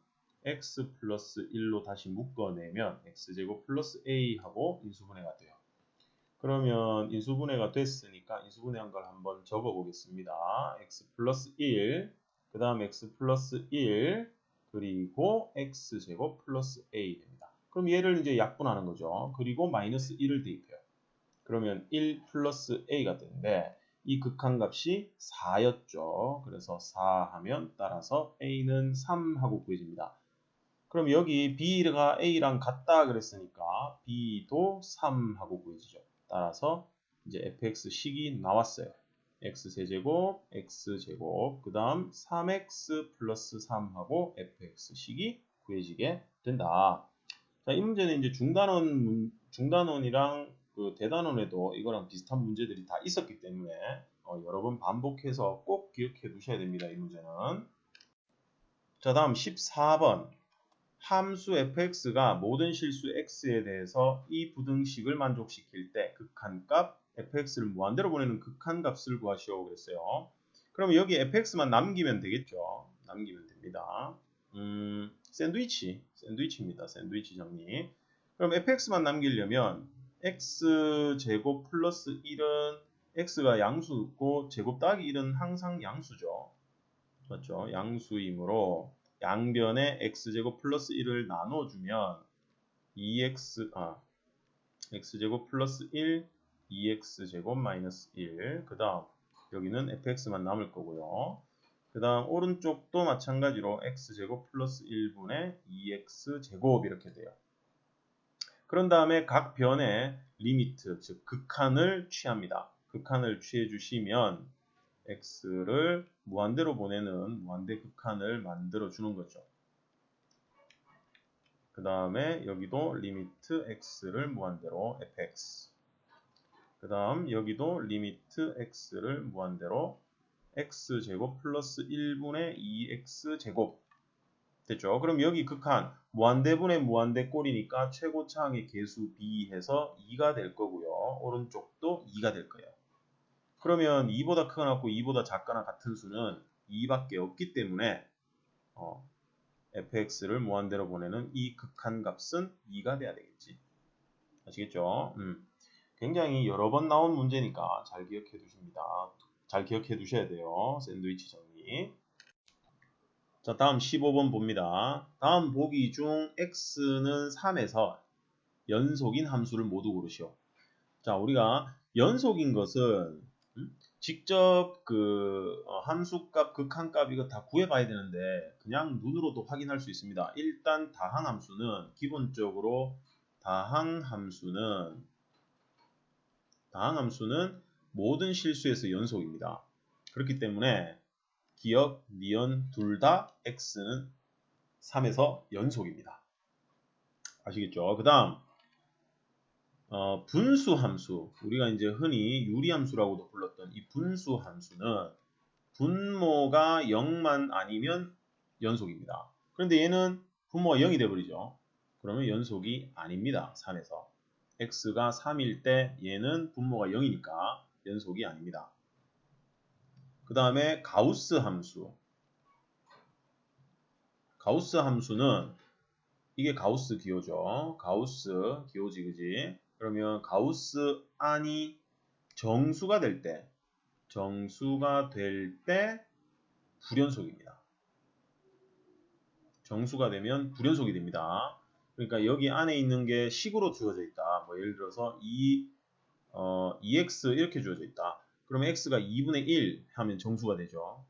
x 플러스 1로 다시 묶어내면 x제곱 플러스 a하고 인수분해가 돼요. 그러면 인수분해가 됐으니까 인수분해한 걸 한번 적어 보겠습니다. x 플러스 1, 그 다음 x 플러스 1, 그리고 x제곱 플러스 a 됩니다. 그럼 얘를 이제 약분하는 거죠. 그리고 마이너스 1을 대입해요. 그러면 1 플러스 a가 되는데 이 극한값이 4였죠. 그래서 4 하면 따라서 a는 3 하고 구해집니다. 그럼 여기 b가 a랑 같다 그랬으니까 b도 3 하고 구해지죠. 따라서 이제 fx식이 나왔어요. x세제곱, x제곱, 그 다음 3x 플러스 3하고 fx식이 구해지게 된다. 자, 이 문제는 이제 중단원이랑 그 대단원에도 이거랑 비슷한 문제들이 다 있었기 때문에 여러 번 반복해서 꼭 기억해 두셔야 됩니다. 이 문제는. 자, 다음 14번. 함수 fx가 모든 실수 x에 대해서 이 부등식을 만족시킬 때 극한값 fx를 무한대로 보내는 극한값을 구하시오 그랬어요. 그럼 여기 fx만 남기면 되겠죠. 남기면 됩니다. 샌드위치입니다. 샌드위치 정리. 그럼 fx만 남기려면 x제곱 플러스 1은 x가 양수고 제곱 더하기 1은 항상 양수죠. 맞죠? 양수이므로 양변에 x제곱 플러스 1을 나눠주면 x제곱 플러스 1, 2x제곱 마이너스 1. 그 다음 여기는 fx만 남을 거고요. 그 다음 오른쪽도 마찬가지로 x제곱 플러스 1분의 2x제곱 이렇게 돼요. 그런 다음에 각 변의 리미트, 즉 극한을 취합니다. 극한을 취해 주시면 x를 무한대로 보내는 무한대 극한을 만들어 주는 거죠. 그 다음에 여기도 리미트 x를 무한대로 fx. 그 다음 여기도 리미트 x를 무한대로 x제곱 플러스 1분의 2x제곱. 됐죠? 그럼 여기 극한 무한대분의 무한대꼴이니까 최고차항의 개수 b 해서 2가 될 거고요. 오른쪽도 2가 될 거예요. 그러면 2보다 크거나 2보다 작거나 같은 수는 2밖에 없기 때문에 fx를 무한대로 보내는 이 극한값은 2가 돼야 되겠지. 아시겠죠? 굉장히 여러 번 나온 문제니까 잘 기억해 두십니다. 잘 기억해 두셔야 돼요. 샌드위치 정리. 자, 다음 15번 봅니다. 다음 보기 중 x는 3에서 연속인 함수를 모두 고르시오. 자, 우리가 연속인 것은 직접 그 함수값, 극한값 이거 다 구해봐야 되는데 그냥 눈으로도 확인할 수 있습니다. 일단 다항함수는 기본적으로 다항함수는 모든 실수에서 연속입니다. 그렇기 때문에 기억, 니은 둘 다 x는 3에서 연속입니다. 아시겠죠? 그 다음 분수함수, 우리가 이제 흔히 유리함수라고도 불렀던 이 분수함수는 분모가 0만 아니면 연속입니다. 그런데 얘는 분모가 0이 돼버리죠. 그러면 연속이 아닙니다. 3에서. x가 3일 때 얘는 분모가 0이니까 연속이 아닙니다. 그 다음에 가우스 함수. 가우스 함수는 이게 가우스 기호죠. 가우스 기호지, 그지? 그러면 가우스 안이 정수가 될 때 불연속입니다. 정수가 되면 불연속이 됩니다. 그러니까 여기 안에 있는 게 식으로 주어져 있다. 뭐 예를 들어서 2x 이렇게 주어져 있다. 그러면 x가 2분의 1 하면 정수가 되죠.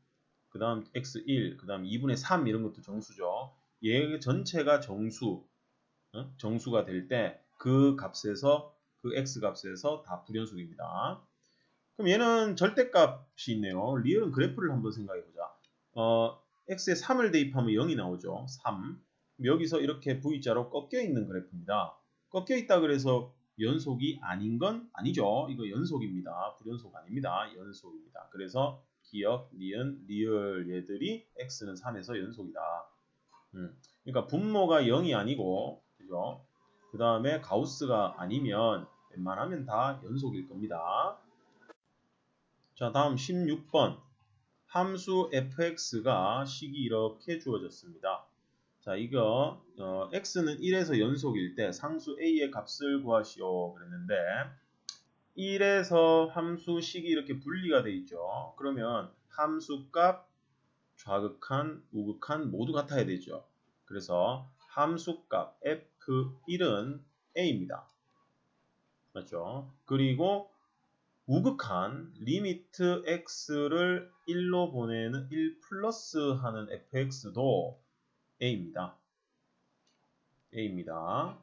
그 다음 x1, 그 다음 2분의 3 이런 것도 정수죠. 얘 전체가 정수가 될 때 그 값에서 그 x 값에서 다 불연속입니다. 그럼 얘는 절대값이 있네요. 리얼은 그래프를 한번 생각해 보자. x에 3을 대입하면 0이 나오죠. 3. 여기서 이렇게 V자로 꺾여 있는 그래프입니다. 꺾여 있다 그래서 연속이 아닌 건 아니죠. 이거 연속입니다. 불연속 아닙니다. 연속입니다. 그래서 기억, 니은, 리얼 얘들이 x는 3에서 연속이다. 그러니까 분모가 0이 아니고, 그죠? 그 다음에 가우스가 아니면 웬만하면 다 연속일 겁니다. 자, 다음 16번. 함수 fx가 식이 이렇게 주어졌습니다. 자, 이거 x는 1에서 연속일 때 상수 a의 값을 구하시오 그랬는데 1에서 함수 식이 이렇게 분리가 돼 있죠. 그러면 함수값, 좌극한, 우극한 모두 같아야 되죠. 그래서 함수값 f1은 a입니다. 맞죠? 그리고 우극한 리미트 x를 1로 보내는 1 플러스 하는 fx도 a입니다. a입니다.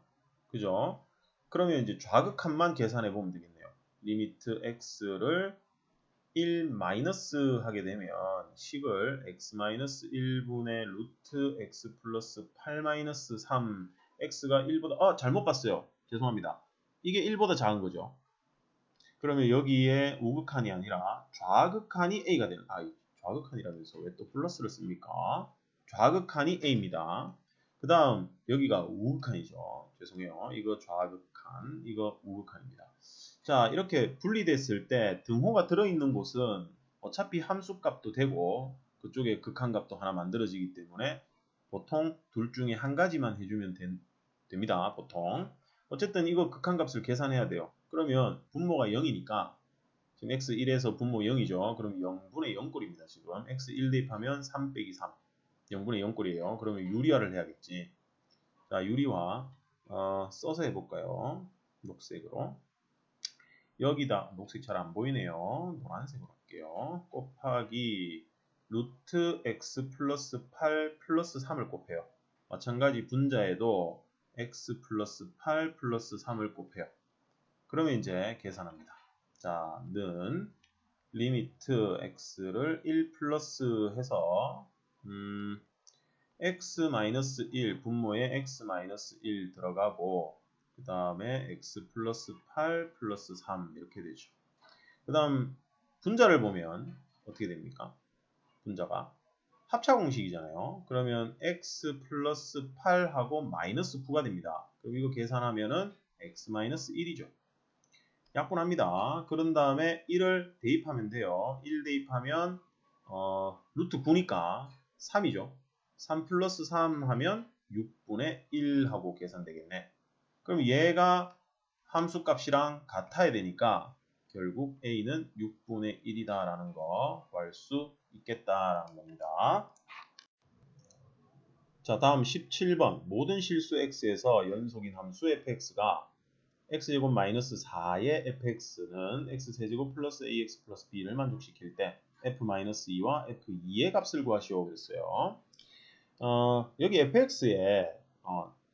그죠? 그러면 이제 좌극한만 계산해 보면 되겠네요. 리미트 x를 1 마이너스 하게 되면 식을 x 마이너스 1분의 루트 x 플러스 8 마이너스 3 x가 1보다 잘못 봤어요. 죄송합니다. 이게 1보다 작은 거죠. 그러면 여기에 우극한이 아니라 좌극한이 A가 되는, 좌극한이라면서 왜 또 플러스를 씁니까? 좌극한이 A입니다. 그 다음 여기가 우극한이죠. 죄송해요. 이거 좌극한, 이거 우극한입니다. 자, 이렇게 분리됐을 때 등호가 들어있는 곳은 어차피 함수값도 되고 그쪽에 극한값도 하나 만들어지기 때문에 보통 둘 중에 한 가지만 해주면 됩니다. 보통. 어쨌든 이거 극한값을 계산해야 돼요. 그러면 분모가 0이니까 지금 x1에서 분모 0이죠. 그럼 0분의 0꼴입니다. 지금 x1 대입하면 3 빼기 3. 0분의 0꼴이에요. 그러면 유리화를 해야겠지. 자, 유리화 써서 해볼까요? 녹색으로. 여기다 녹색 잘 안 보이네요. 노란색으로 할게요. 곱하기 루트 x 플러스 8 플러스 3을 곱해요. 마찬가지 분자에도 x 플러스 8 플러스 3을 곱해요. 그러면 이제 계산합니다. 자, 는 리미트 x를 1 플러스 해서 x-1 분모에 x-1 들어가고 그 다음에 x 플러스 8 플러스 3 이렇게 되죠. 그 다음 분자를 보면 어떻게 됩니까? 분자가 합차공식이잖아요. 그러면 x 플러스 8하고 마이너스 9가 됩니다. 그럼 이거 계산하면은 x-1이죠. 약분합니다. 그런 다음에 1을 대입하면 돼요. 1 대입하면 루트 9니까 3이죠. 3 플러스 3 하면 6분의 1 하고 계산되겠네. 그럼 얘가 함수값이랑 같아야 되니까 결국 A는 6분의 1이다 라는 거 구할 수 있겠다라는 겁니다. 자, 다음 17번 모든 실수 x에서 연속인 함수 fx가 x제곱 마이너스 4의 fx는 x세제곱 플러스 ax 플러스 b를 만족시킬 때 f-2와 f2의 값을 구하시오 그랬어요. 여기 fx에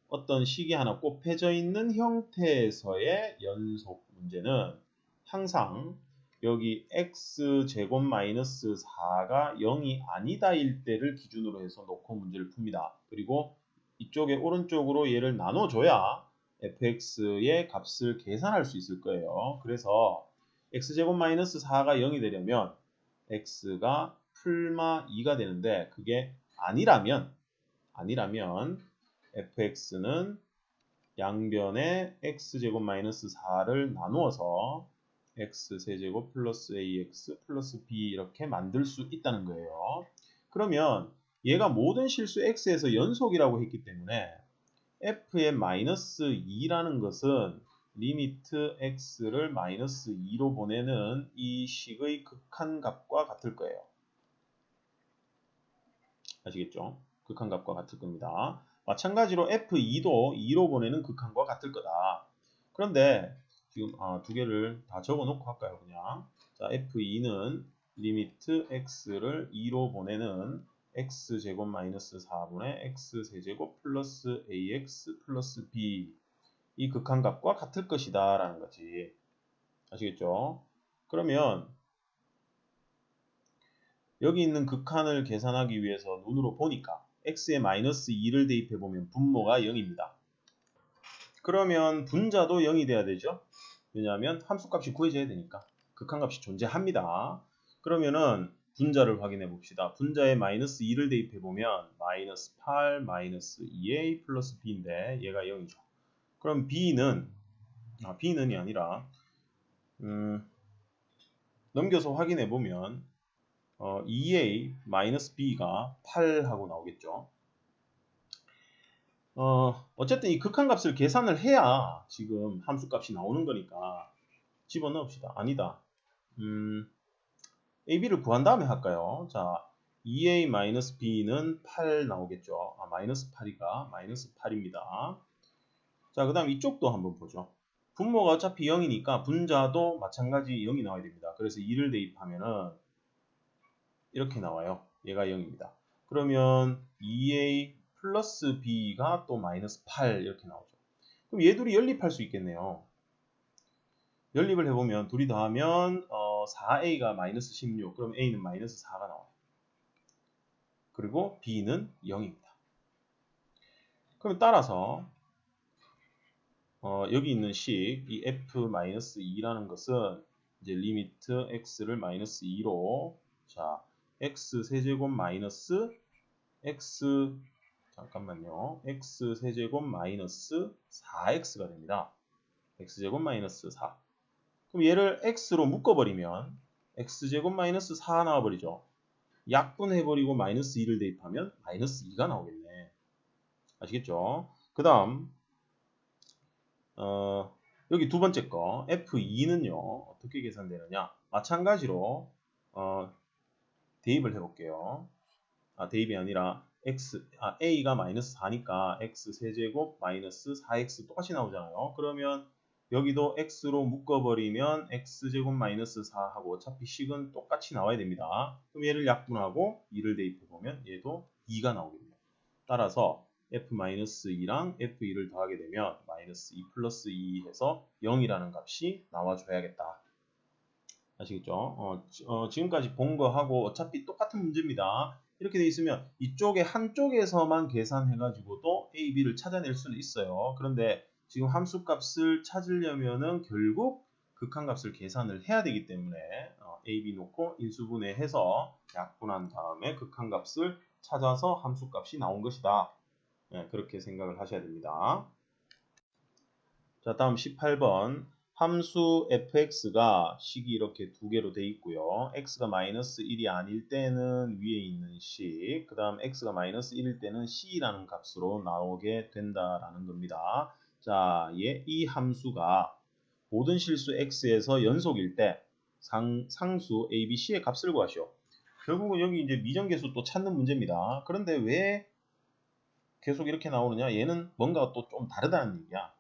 어떤 식이 하나 곱해져 있는 형태에서의 연속 문제는 항상 여기 x제곱 마이너스 4가 0이 아니다일 때를 기준으로 해서 놓고 문제를 풉니다. 그리고 이쪽에 오른쪽으로 얘를 나눠줘야 fx의 값을 계산할 수 있을 거예요. 그래서 x제곱 마이너스 4가 0이 되려면 x가 풀마 2가 되는데 그게 아니라면 fx는 양변에 x제곱 마이너스 4를 나누어서 x세제곱 플러스 ax 플러스 b 이렇게 만들 수 있다는 거예요. 그러면 얘가 모든 실수 x에서 연속이라고 했기 때문에 f의 마이너스 2라는 것은 리미트 x를 마이너스 2로 보내는 이 식의 극한값과 같을 거예요. 아시겠죠? 극한값과 같을 겁니다. 마찬가지로 f2도 2로 보내는 극한과 같을 거다. 그런데 지금 두 개를 다 적어놓고 할까요? 그냥 자, f2는 리미트 x를 2로 보내는 x제곱 마이너스 4분의 x세제곱 플러스 ax 플러스 b 이 극한값과 같을 것이다 라는 거지. 아시겠죠? 그러면 여기 있는 극한을 계산하기 위해서 눈으로 보니까 x에 마이너스 2를 대입해보면 분모가 0입니다. 그러면 분자도 0이 돼야 되죠? 왜냐하면 함수값이 구해져야 되니까 극한값이 존재합니다. 그러면은 분자를 확인해 봅시다. 분자에 마이너스 2를 대입해보면 마이너스 8 마이너스 2a 플러스 b인데 얘가 0이죠. 그럼 b는이 아니라 넘겨서 확인해 보면 2a 마이너스 b가 8하고 나오겠죠. 어쨌든 이 극한값을 계산을 해야 지금 함수값이 나오는 거니까 집어넣읍시다. 아니다. ab를 구한 다음에 할까요? 자, 2a 마이너스 b는 8 나오겠죠. 마이너스 8이가 마이너스 8입니다. 자, 그 다음 이쪽도 한번 보죠. 분모가 어차피 0이니까 분자도 마찬가지 0이 나와야 됩니다. 그래서 2를 대입하면은 이렇게 나와요. 얘가 0입니다. 그러면 2a 플러스 b가 또 마이너스 8 이렇게 나오죠. 그럼 얘 둘이 연립할 수 있겠네요. 연립을 해보면 둘이 더하면 4a가 마이너스 16 그럼 a는 마이너스 4가 나와요. 그리고 b는 0입니다. 그럼 따라서 여기 있는 식, 이 f-2라는 것은 이제 리미트 x를 마이너스 2로 자 x 세제곱 마이너스 x 잠깐만요. x 세제곱 마이너스 4x가 됩니다. x제곱 마이너스 4. 그럼 얘를 x로 묶어버리면 x제곱 마이너스 4 나와버리죠. 약분해버리고 마이너스 2를 대입하면 마이너스 2가 나오겠네. 아시겠죠? 그 다음 여기 두 번째 거 F2는요. 어떻게 계산되느냐. 마찬가지로 대입을 해볼게요. 대입이 아니라 A가 마이너스 4니까 X 세제곱 마이너스 4X 똑같이 나오잖아요. 그러면 여기도 X로 묶어버리면 X제곱 마이너스 4하고 어차피 식은 똑같이 나와야 됩니다. 그럼 얘를 약분하고 2를 대입해보면 얘도 2가 나오겠네요. 따라서 F-2랑 F2를 더하게 되면 마이너스 2 플러스 2 해서 0이라는 값이 나와줘야겠다. 아시겠죠? 지금까지 본 거하고 어차피 똑같은 문제입니다. 이렇게 돼 있으면 이쪽에 한쪽에서만 계산해가지고도 A, B를 찾아낼 수는 있어요. 그런데 지금 함수값을 찾으려면은 결국 극한값을 계산을 해야 되기 때문에 A, B 놓고 인수분해해서 약분한 다음에 극한값을 찾아서 함수값이 나온 것이다. 네, 그렇게 생각을 하셔야 됩니다. 자, 다음 18번. 함수 fx가 식이 이렇게 두 개로 돼 있고요. x가 마이너스 1이 아닐 때는 위에 있는 식, 그 다음 x가 마이너스 1일 때는 c라는 값으로 나오게 된다라는 겁니다. 자, 이 함수가 모든 실수 x에서 연속일 때 상수 a, b, c의 값을 구하시오. 결국은 여기 이제 미정계수 또 찾는 문제입니다. 그런데 왜 계속 이렇게 나오느냐? 얘는 뭔가 또 좀 다르다는 얘기야.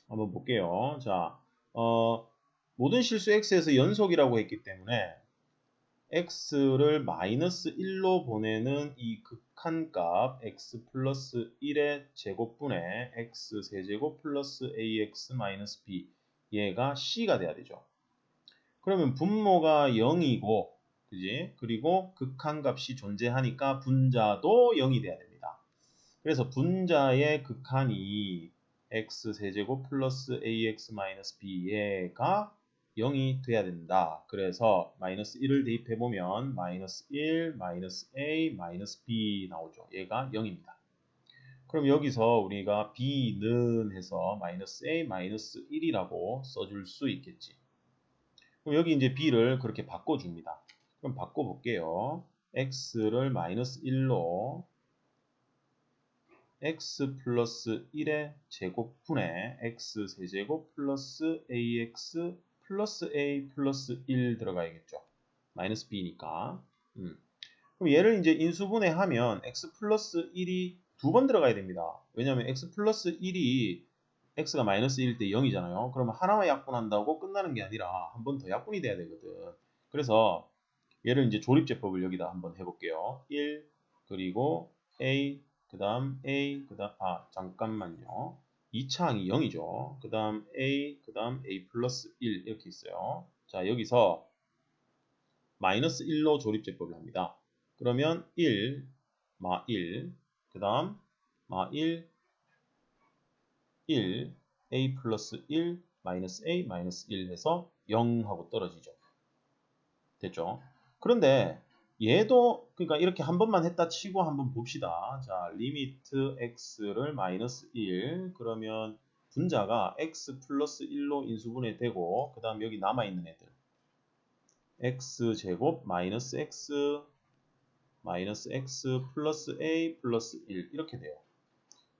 한번 볼게요. 자, 모든 실수 x에서 연속이라고 했기 때문에 x를 마이너스 1로 보내는 이 극한값 x 플러스 1의 제곱분의 x 세제곱 플러스 ax 마이너스 b 얘가 c가 돼야 되죠. 그러면 분모가 0이고 그지? 그리고 극한값이 존재하니까 분자도 0이 돼야 됩니다. 그래서 분자의 극한이 x 세제곱 플러스 ax 마이너스 b 얘가 0이 돼야 된다. 그래서 마이너스 1을 대입해보면 마이너스 1, 마이너스 a, 마이너스 b 나오죠. 얘가 0입니다. 그럼 여기서 우리가 b는 해서 마이너스 a, 마이너스 1이라고 써줄 수 있겠지. 그럼 여기 이제 b를 그렇게 바꿔줍니다. 그럼 바꿔볼게요. x를 마이너스 1로 x 플러스 1의 제곱분의 x 세제곱 플러스 ax 플러스 a 플러스 1 들어가야겠죠. 마이너스 b니까. 그럼 얘를 이제 인수분해하면 x 플러스 1이 두 번 들어가야 됩니다. 왜냐하면 x 플러스 1이 x가 마이너스 1일 때 0이잖아요. 그러면 하나만 약분한다고 끝나는 게 아니라 한 번 더 약분이 돼야 되거든. 그래서 얘를 이제 조립제법을 여기다 한번 해볼게요. 1 그리고 a 그 다음 a 그 다음 잠깐만요. 2차항이 0이죠. 그 다음 a 그 다음 a 플러스 1 이렇게 있어요. 자 여기서 마이너스 1로 조립제법을 합니다. 그러면 1 마 1 그 다음 마 1 1 a 플러스 1 마이너스 a 마이너스 1 해서 0하고 떨어지죠. 됐죠? 그런데 얘도 그러니까 이렇게 한 번만 했다 치고 한번 봅시다. 자, 리미트 x를 마이너스 1 그러면 분자가 x 플러스 1로 인수분해되고 그 다음 여기 남아있는 애들 x제곱 마이너스 x 플러스 a 플러스 1 이렇게 돼요.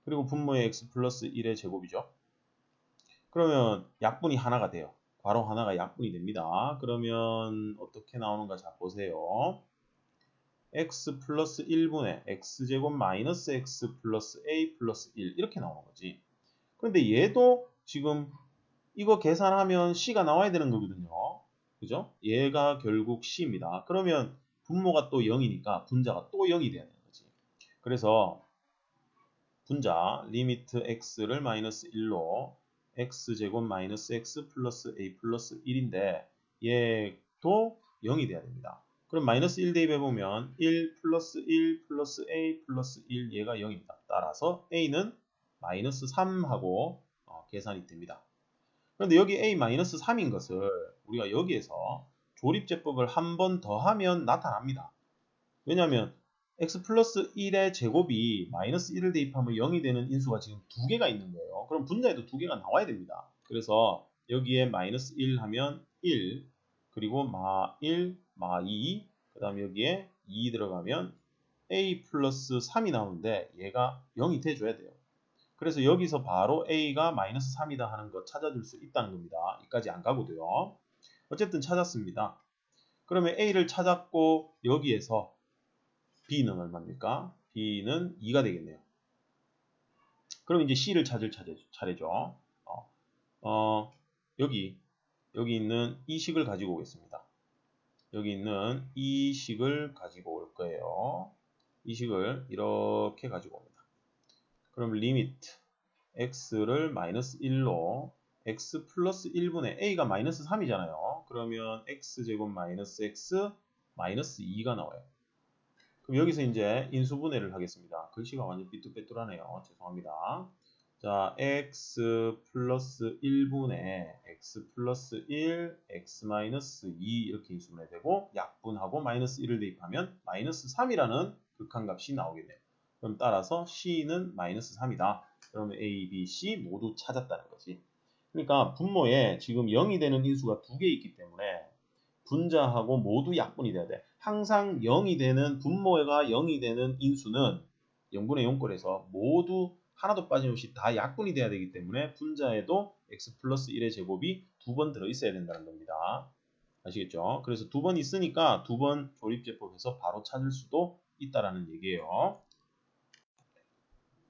그리고 분모의 x 플러스 1의 제곱이죠. 그러면 약분이 하나가 돼요. 괄호 하나가 약분이 됩니다. 그러면 어떻게 나오는가 자 보세요. x 플러스 1분의 x제곱 마이너스 x 플러스 a 플러스 1 이렇게 나오는 거지. 그런데 얘도 지금 이거 계산하면 c가 나와야 되는 거거든요. 그죠? 얘가 결국 c입니다. 그러면 분모가 또 0이니까 분자가 또 0이 돼야 되는 거지. 그래서 분자 리미트 x를 마이너스 1로 x제곱 마이너스 x 플러스 a 플러스 1인데 얘도 0이 돼야 됩니다. 그럼 마이너스 1 대입해보면 1 플러스 1 플러스 a 플러스 1 얘가 0입니다. 따라서 a는 마이너스 3하고 계산이 됩니다. 그런데 여기 A-3인 것을 우리가 여기에서 조립제법을 한 번 더 하면 나타납니다. 왜냐하면 x 플러스 1의 제곱이 마이너스 1을 대입하면 0이 되는 인수가 지금 두 개가 있는 거예요. 그럼 분자에도 두 개가 나와야 됩니다. 그래서 여기에 마이너스 1 하면 1, 그리고 마 1, 마 2, 그 다음에 여기에 2 들어가면 a 플러스 3이 나오는데 얘가 0이 돼줘야 돼요. 그래서 여기서 바로 a가 마이너스 3이다 하는 거 찾아줄 수 있다는 겁니다. 여기까지 안 가고도요. 어쨌든 찾았습니다. 그러면 a를 찾았고 여기에서 b는 얼마입니까? b는 2가 되겠네요. 그럼 이제 c를 찾을 차례죠. 여기 있는 이 식을 가지고 오겠습니다. 여기 있는 이 식을 가지고 올 거예요. 이 식을 이렇게 가지고 옵니다. 그럼 리미트 x를 마이너스 1로 x 플러스 1분의 a가 마이너스 3이잖아요. 그러면 x제곱 마이너스 x 마이너스 2가 나와요. 그럼 여기서 이제 인수분해를 하겠습니다. 글씨가 완전 삐뚤빼뚤하네요. 죄송합니다. 자, x 플러스 1분의 x 플러스 1, x 마이너스 2 이렇게 인수분해되고 약분하고 마이너스 1을 대입하면 마이너스 3이라는 극한값이 나오겠네요. 그럼 따라서 c는 마이너스 3이다. 그러면 a, b, c 모두 찾았다는 거지. 그러니까 분모에 지금 0이 되는 인수가 두 개 있기 때문에 분자하고 모두 약분이 돼야 돼. 항상 0이 되는 분모가 0이 되는 인수는 0분의 0꼴에서 모두 하나도 빠짐없이 다 약분이 돼야 되기 때문에 분자에도 x 플러스 1의 제곱이 두 번 들어있어야 된다는 겁니다. 아시겠죠? 그래서 두 번 있으니까 두 번 조립제법에서 바로 찾을 수도 있다라는 얘기예요.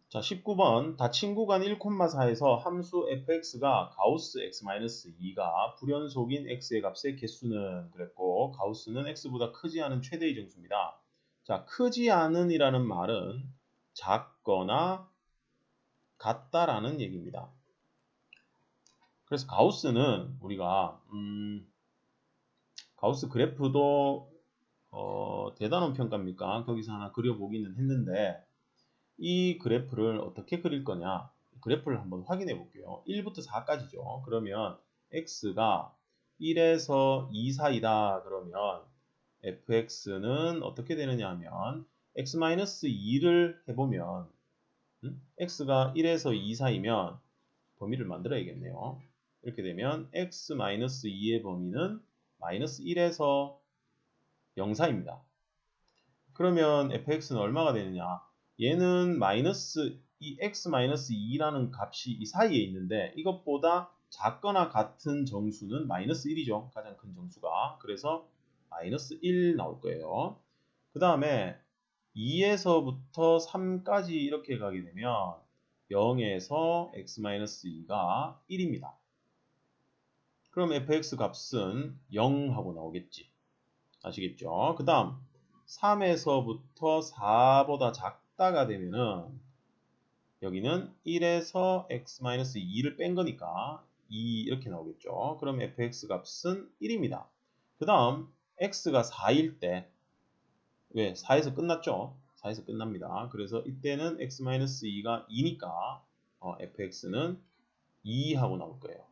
자, 19번 닫힌 구간 1,4에서 함수 fx가 가우스 x-2가 불연속인 x의 값의 개수는 그랬고 가우스는 x보다 크지 않은 최대의 정수입니다. 자, 크지 않은 이라는 말은 작거나 같다라는 얘기입니다. 그래서 가우스는 우리가 가우스 그래프도 대단한 평가입니까? 거기서 하나 그려보기는 했는데 이 그래프를 어떻게 그릴 거냐? 그래프를 한번 확인해 볼게요. 1부터 4까지죠. 그러면 x가 1에서 2 사이다. 그러면 fx는 어떻게 되느냐 하면 x-2를 해보면 x가 1에서 2 사이면 범위를 만들어야겠네요. 이렇게 되면 x-2의 범위는 마이너스 1에서 0 사이입니다. 그러면 fx는 얼마가 되느냐? 얘는 마이너스 이 x-2라는 값이 이 사이에 있는데 이것보다 작거나 같은 정수는 마이너스 1이죠. 가장 큰 정수가. 그래서 마이너스 1 나올 거예요. 그 다음에 2에서부터 3까지 이렇게 가게 되면 0에서 x-2가 1입니다. 그럼 fx 값은 0 하고 나오겠지. 아시겠죠? 그 다음 3에서부터 4보다 작다가 되면은 여기는 1에서 x-2를 뺀 거니까 2 이렇게 나오겠죠. 그럼 fx 값은 1입니다. 그 다음 x가 4일 때 왜? 4에서 끝났죠? 4에서 끝납니다. 그래서 이때는 x-2가 2니까 fx는 2 하고 나올 거예요.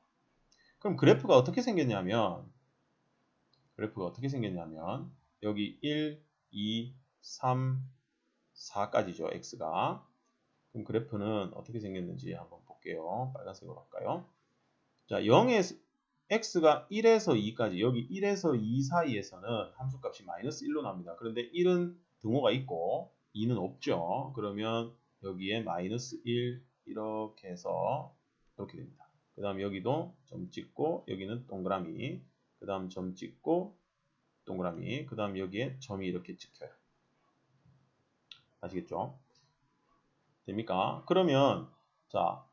그럼 그래프가 어떻게 생겼냐면 여기 1, 2, 3, 4까지죠. x가. 그럼 그래프는 어떻게 생겼는지 한번 볼게요. 빨간색으로 할까요? 자, 0에서 x가 1에서 2까지 여기 1에서 2 사이에서는 함수값이 마이너스 1로 나옵니다. 그런데 1은 등호가 있고 2는 없죠. 그러면 여기에 마이너스 1 이렇게 해서 이렇게 됩니다. 그 다음 여기도 점 찍고 여기는 동그라미, 그 다음 점 찍고 동그라미, 그 다음 여기에 점이 이렇게 찍혀요. 아시겠죠? 됩니까? 그러면 자,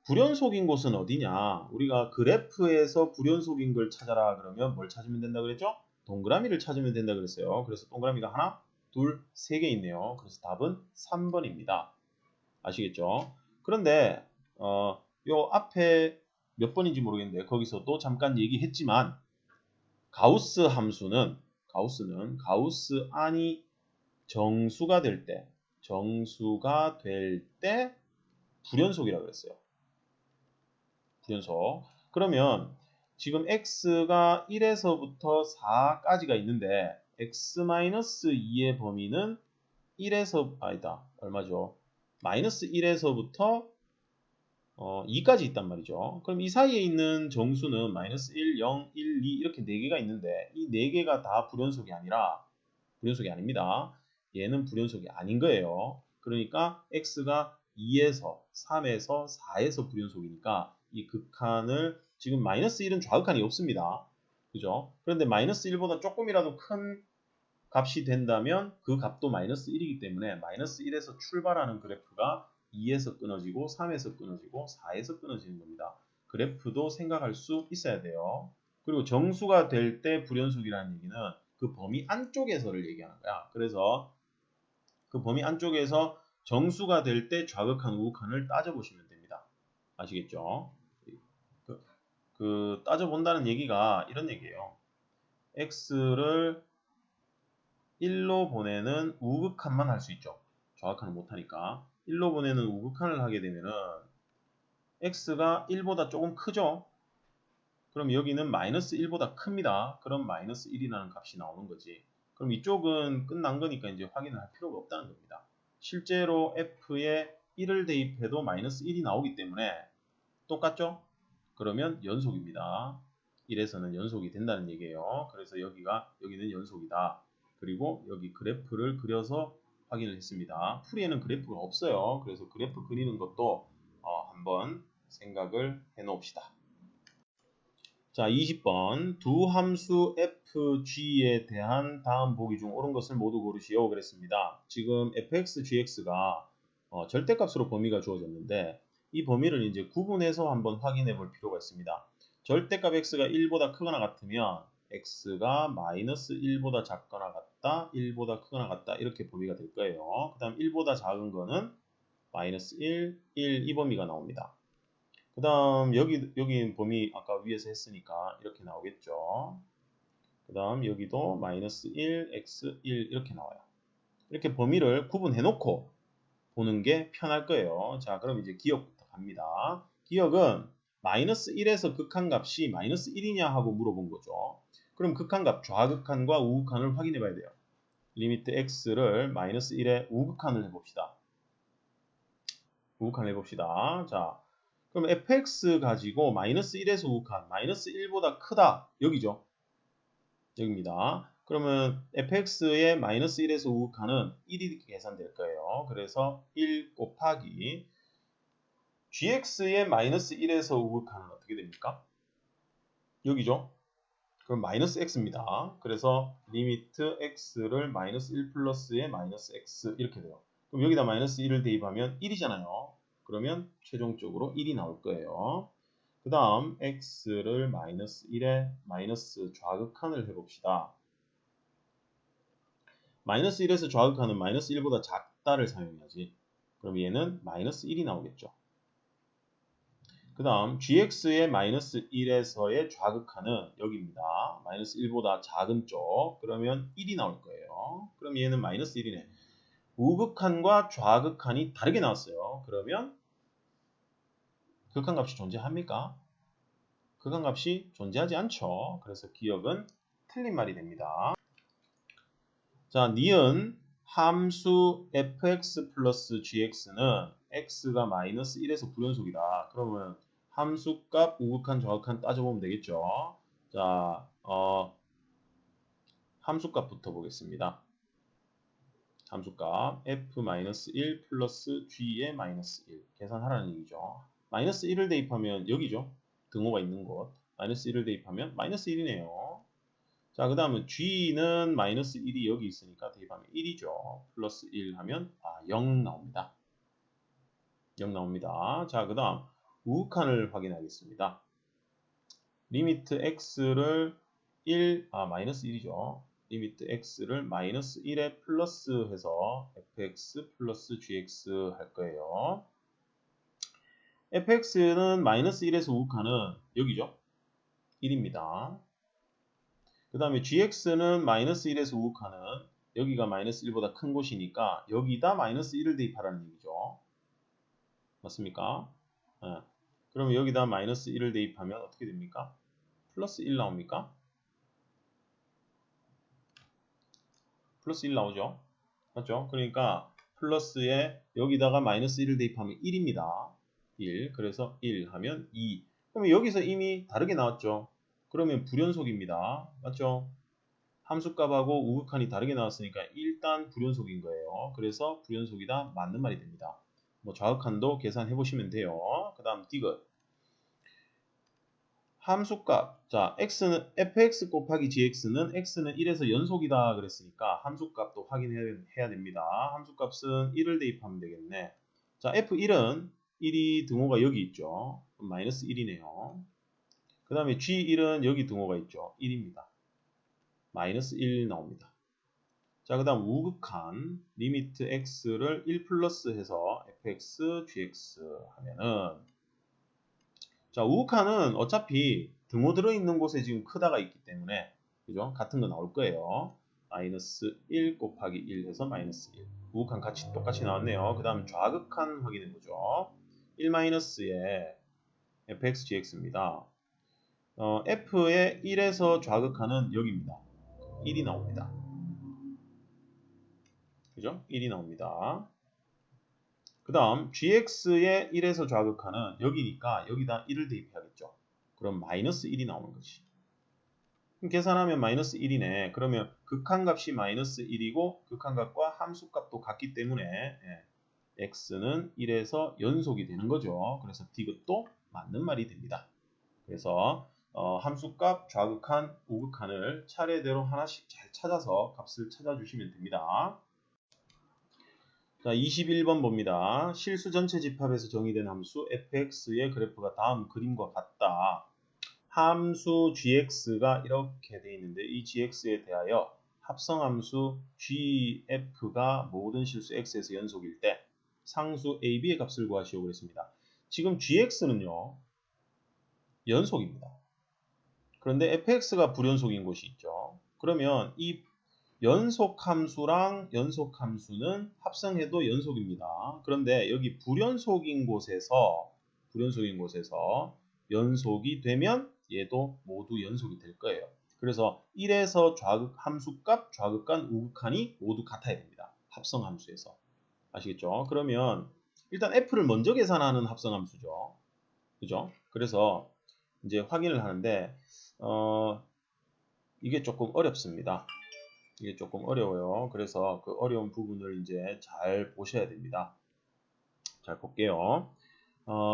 불연속인 곳은 어디냐? 우리가 그래프에서 불연속인 걸 찾아라 그러면 뭘 찾으면 된다 그랬죠? 동그라미를 찾으면 된다 그랬어요. 그래서 동그라미가 하나, 둘, 세 개 있네요. 그래서 답은 3번입니다. 아시겠죠? 그런데 요 앞에 몇 번인지 모르겠는데 거기서도 잠깐 얘기했지만 가우스는 가우스 안이 정수가 될 때 불연속이라고 그랬어요. 불연속. 그러면 지금 x가 1에서부터 4까지가 있는데 x-2의 범위는 1에서 아니다. 얼마죠? 마이너스 1에서부터 2까지 있단 말이죠. 그럼 이 사이에 있는 정수는 마이너스 1, 0, 1, 2 이렇게 4개가 있는데 이 4개가 다 불연속이 아닙니다. 얘는 불연속이 아닌 거예요. 그러니까 x가 2에서 3에서 4에서 불연속이니까 이 극한을 지금 마이너스 1은 좌극한이 없습니다. 그죠? 그런데 마이너스 1보다 조금이라도 큰 값이 된다면 그 값도 마이너스 1이기 때문에 마이너스 1에서 출발하는 그래프가 2에서 끊어지고 3에서 끊어지고 4에서 끊어지는 겁니다. 그래프도 생각할 수 있어야 돼요. 그리고 정수가 될 때 불연속이라는 얘기는 그 범위 안쪽에서를 얘기하는 거야. 그래서 그 범위 안쪽에서 정수가 될 때 좌극한 우극한을 따져보시면 됩니다. 아시겠죠? 따져본다는 얘기가 이런 얘기예요. x를 1로 보내는 우극한만 할 수 있죠. 좌극한은 못하니까. 1로 보내는 우극한을 하게 되면은 x가 1보다 조금 크죠? 그럼 여기는 마이너스 1보다 큽니다. 그럼 마이너스 1이라는 값이 나오는 거지. 그럼 이쪽은 끝난 거니까 이제 확인을 할 필요가 없다는 겁니다. 실제로 f에 1을 대입해도 마이너스 1이 나오기 때문에 똑같죠? 그러면 연속입니다. 1에서는 연속이 된다는 얘기예요. 그래서 여기는 연속이다. 그리고 여기 그래프를 그려서 확인을 했습니다. 풀이에는 그래프가 없어요. 그래서 그래프 그리는 것도 한번 생각을 해 놓읍시다. 자, 20번 두 함수 fg에 대한 다음 보기 중 옳은 것을 모두 고르시오 그랬습니다. 지금 fx, gx가 절대값으로 범위가 주어졌는데 이 범위를 이제 구분해서 한번 확인해 볼 필요가 있습니다. 절대값 x가 1보다 크거나 같으면 x가 마이너스 1보다 작거나 같다, 1보다 크거나 같다 이렇게 범위가 될 거예요. 그 다음 1보다 작은 거는 마이너스 1, 1 이 범위가 나옵니다. 그 다음 여기 범위 아까 위에서 했으니까 이렇게 나오겠죠. 그 다음 여기도 마이너스 1, x 1 이렇게 나와요. 이렇게 범위를 구분해 놓고 보는 게 편할 거예요. 자, 그럼 이제 기억부터 갑니다. 기억은 마이너스 1에서 극한값이 마이너스 1이냐 하고 물어본 거죠. 그럼 극한값 좌극한과 우극한을 확인해 봐야 돼요. 리미트 x를 마이너스 1에 우극한을 해봅시다. 우극한을 해봅시다. 자, 그럼 fx 가지고 마이너스 1에서 우극한, 마이너스 1보다 크다. 여기죠. 여기입니다. 그러면 fx의 마이너스 1에서 우극한은 1이 계산될 거예요. 그래서 1 곱하기 gx의 마이너스 1에서 우극한은 어떻게 됩니까? 여기죠. 그럼 마이너스 x입니다. 그래서 리미트 x를 마이너스 1 플러스의 마이너스 x 이렇게 돼요. 그럼 여기다 마이너스 1을 대입하면 1이잖아요. 그러면 최종적으로 1이 나올 거예요. 그 다음 x를 마이너스 1에 마이너스 좌극한을 해봅시다. 마이너스 1에서 좌극한은 마이너스 1보다 작다를 사용해야지. 그럼 얘는 마이너스 1이 나오겠죠. 그 다음 gx의 마이너스 1에서의 좌극한은 여기입니다. 마이너스 1보다 작은 쪽. 그러면 1이 나올 거예요. 그럼 얘는 마이너스 1이네. 우극한과 좌극한이 다르게 나왔어요. 그러면 극한값이 존재합니까? 극한값이 존재하지 않죠. 그래서 기억은 틀린 말이 됩니다. 자, 니은 함수 fx 플러스 gx는 x가 마이너스 1에서 불연속이다. 그러면 함수값 우극한 좌극한 따져보면 되겠죠. 자, 함수값부터 보겠습니다. 함수값 f-1 플러스 g의 마이너스 1 계산하라는 얘기죠. 마이너스 1을 대입하면 여기죠. 등호가 있는 곳. 마이너스 1을 대입하면 마이너스 1이네요. 자, 그 다음은 g는 마이너스 1이 여기 있으니까 대입하면 1이죠. 플러스 1 하면 0 나옵니다. 0 나옵니다. 자, 그 다음 우극한을 확인하겠습니다. 리미트 x를 마이너스 1이죠. 리미트 x를 마이너스 1에 플러스 해서 fx 플러스 gx 할 거예요. fx는 마이너스 1에서 우극한은 여기죠. 1입니다. 그 다음에 gx는 마이너스 1에서 우극한은 여기가 마이너스 1보다 큰 곳이니까 여기다 마이너스 1을 대입하라는 얘기죠. 맞습니까? 네. 그러면 여기다 마이너스 1을 대입하면 어떻게 됩니까? 플러스 1 나옵니까? 플러스 1 나오죠? 맞죠? 그러니까 플러스에 여기다가 마이너스 1을 대입하면 1입니다. 1. 그래서 1 하면 2. 그러면 여기서 이미 다르게 나왔죠? 그러면 불연속입니다. 맞죠? 함수값하고 우극한이 다르게 나왔으니까 일단 불연속인 거예요. 그래서 불연속이다 맞는 말이 됩니다. 뭐 좌극한도 계산해 보시면 돼요. 그 다음 디귿. 함수값. 자, x는 fx 곱하기 gx는 x는 1에서 연속이다 그랬으니까 함수값도 확인해야 됩니다. 함수값은 1을 대입하면 되겠네. 자, f1은 1이 등호가 여기 있죠. 그럼 마이너스 1이네요. 그 다음에 g1은 여기 등호가 있죠. 1입니다. 마이너스 1 나옵니다. 자, 그 다음 우극한 리미트 x를 1 플러스 해서 fx, gx 하면은 자, 우극한은 어차피 등호 들어있는 곳에 지금 크다가 있기 때문에 그죠? 같은 거 나올 거예요. 마이너스 1 곱하기 1 해서 마이너스 1. 우극한 같이 똑같이 나왔네요. 그 다음 좌극한 확인해보죠. 1 마이너스에 fx, gx입니다. f의 1에서 좌극한은 여기입니다. 1이 나옵니다. 그죠? 1이 나옵니다. 그 다음 gx의 1에서 좌극하는 여기니까 여기다 1을 대입해야겠죠. 그럼 마이너스 1이 나오는 거지. 그럼 계산하면 마이너스 1이네. 그러면 극한값이 마이너스 1이고 극한값과 함수값도 같기 때문에 x는 1에서 연속이 되는 거죠. 그래서 디귿도 맞는 말이 됩니다. 그래서 함수값, 좌극한, 우극한을 차례대로 하나씩 잘 찾아서 값을 찾아주시면 됩니다. 자, 21번 봅니다. 실수 전체 집합에서 정의된 함수 fx의 그래프가 다음 그림과 같다. 함수 gx가 이렇게 되어 있는데 이 gx에 대하여 합성함수 gf가 모든 실수 x에서 연속일 때 상수 ab의 값을 구하시오 그랬습니다. 지금 gx는요 연속입니다. 그런데 fx가 불연속인 곳이 있죠. 그러면 이 연속함수랑 연속함수는 합성해도 연속입니다. 그런데 여기 불연속인 곳에서 연속이 되면 얘도 모두 연속이 될 거예요. 그래서 1에서 함수값, 좌극한, 우극한이 모두 같아야 됩니다. 합성함수에서. 아시겠죠? 그러면 일단 f를 먼저 계산하는 합성함수죠. 그죠? 그래서 이제 확인을 하는데 이게 조금 어렵습니다. 이게 조금 어려워요. 그래서 그 어려운 부분을 이제 잘 보셔야 됩니다. 잘 볼게요.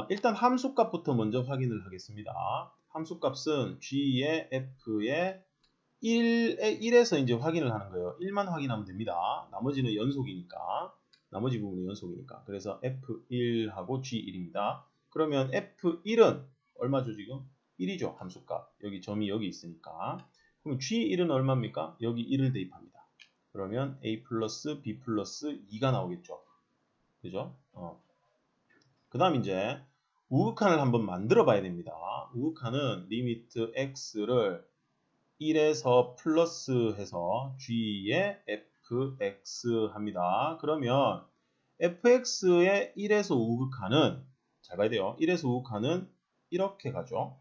일단 함수값부터 먼저 확인을 하겠습니다. 함수값은 g의 f의 1에서 이제 확인을 하는 거예요. 1만 확인하면 됩니다. 나머지는 연속이니까. 나머지 부분은 연속이니까. 그래서 f1하고 g1입니다. 그러면 f1은 얼마죠 지금? 1이죠. 함수값. 여기 점이 여기 있으니까. 그럼 g1은 얼마입니까? 여기 1을 대입합니다. 그러면 a 플러스 b 플러스 2가 나오겠죠. 그죠? 그 다음 이제 우극한을 한번 만들어 봐야 됩니다. 우극한은 리미트 x를 1에서 플러스 해서 g의 fx 합니다. 그러면 fx의 1에서 우극한은 잘 봐야 돼요. 1에서 우극한은 이렇게 가죠.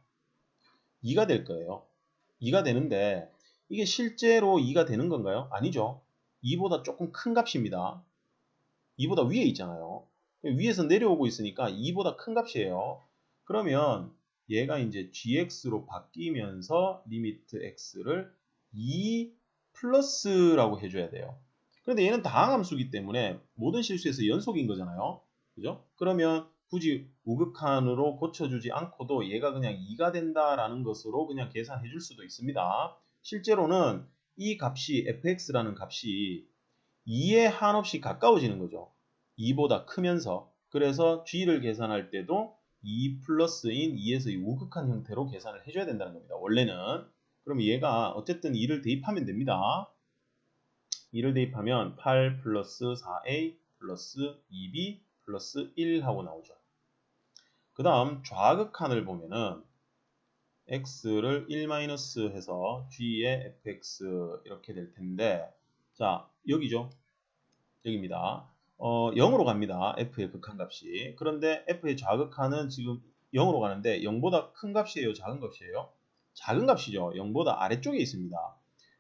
2가 될 거예요. 2가 되는데 이게 실제로 2가 되는 건가요? 아니죠. 2보다 조금 큰 값입니다. 2보다 위에 있잖아요. 위에서 내려오고 있으니까 2보다 큰 값이에요. 그러면 얘가 이제 gx로 바뀌면서 리미트 x를 2 플러스라고 해줘야 돼요. 그런데 얘는 다항함수이기 때문에 모든 실수에서 연속인 거잖아요. 그죠? 그러면 굳이 우극한으로 고쳐주지 않고도 얘가 그냥 2가 된다라는 것으로 그냥 계산해 줄 수도 있습니다. 실제로는 이 값이 fx라는 값이 2에 한없이 가까워지는 거죠. 2보다 크면서. 그래서 g를 계산할 때도 2 플러스인 2에서 이 우극한 형태로 계산을 해줘야 된다는 겁니다. 원래는. 그럼 얘가 어쨌든 2를 대입하면 됩니다. 2를 대입하면 8 플러스 4a 플러스 2b 플러스 1 하고 나오죠. 그 다음 좌극한을 보면은 x를 1 마이너스 해서 g의 fx 이렇게 될 텐데 자 여기죠. 여기입니다. 0으로 갑니다. f의 극한값이. 그런데 f의 좌극한은 지금 0으로 가는데 0보다 큰 값이에요? 작은 값이에요? 작은 값이죠. 0보다 아래쪽에 있습니다.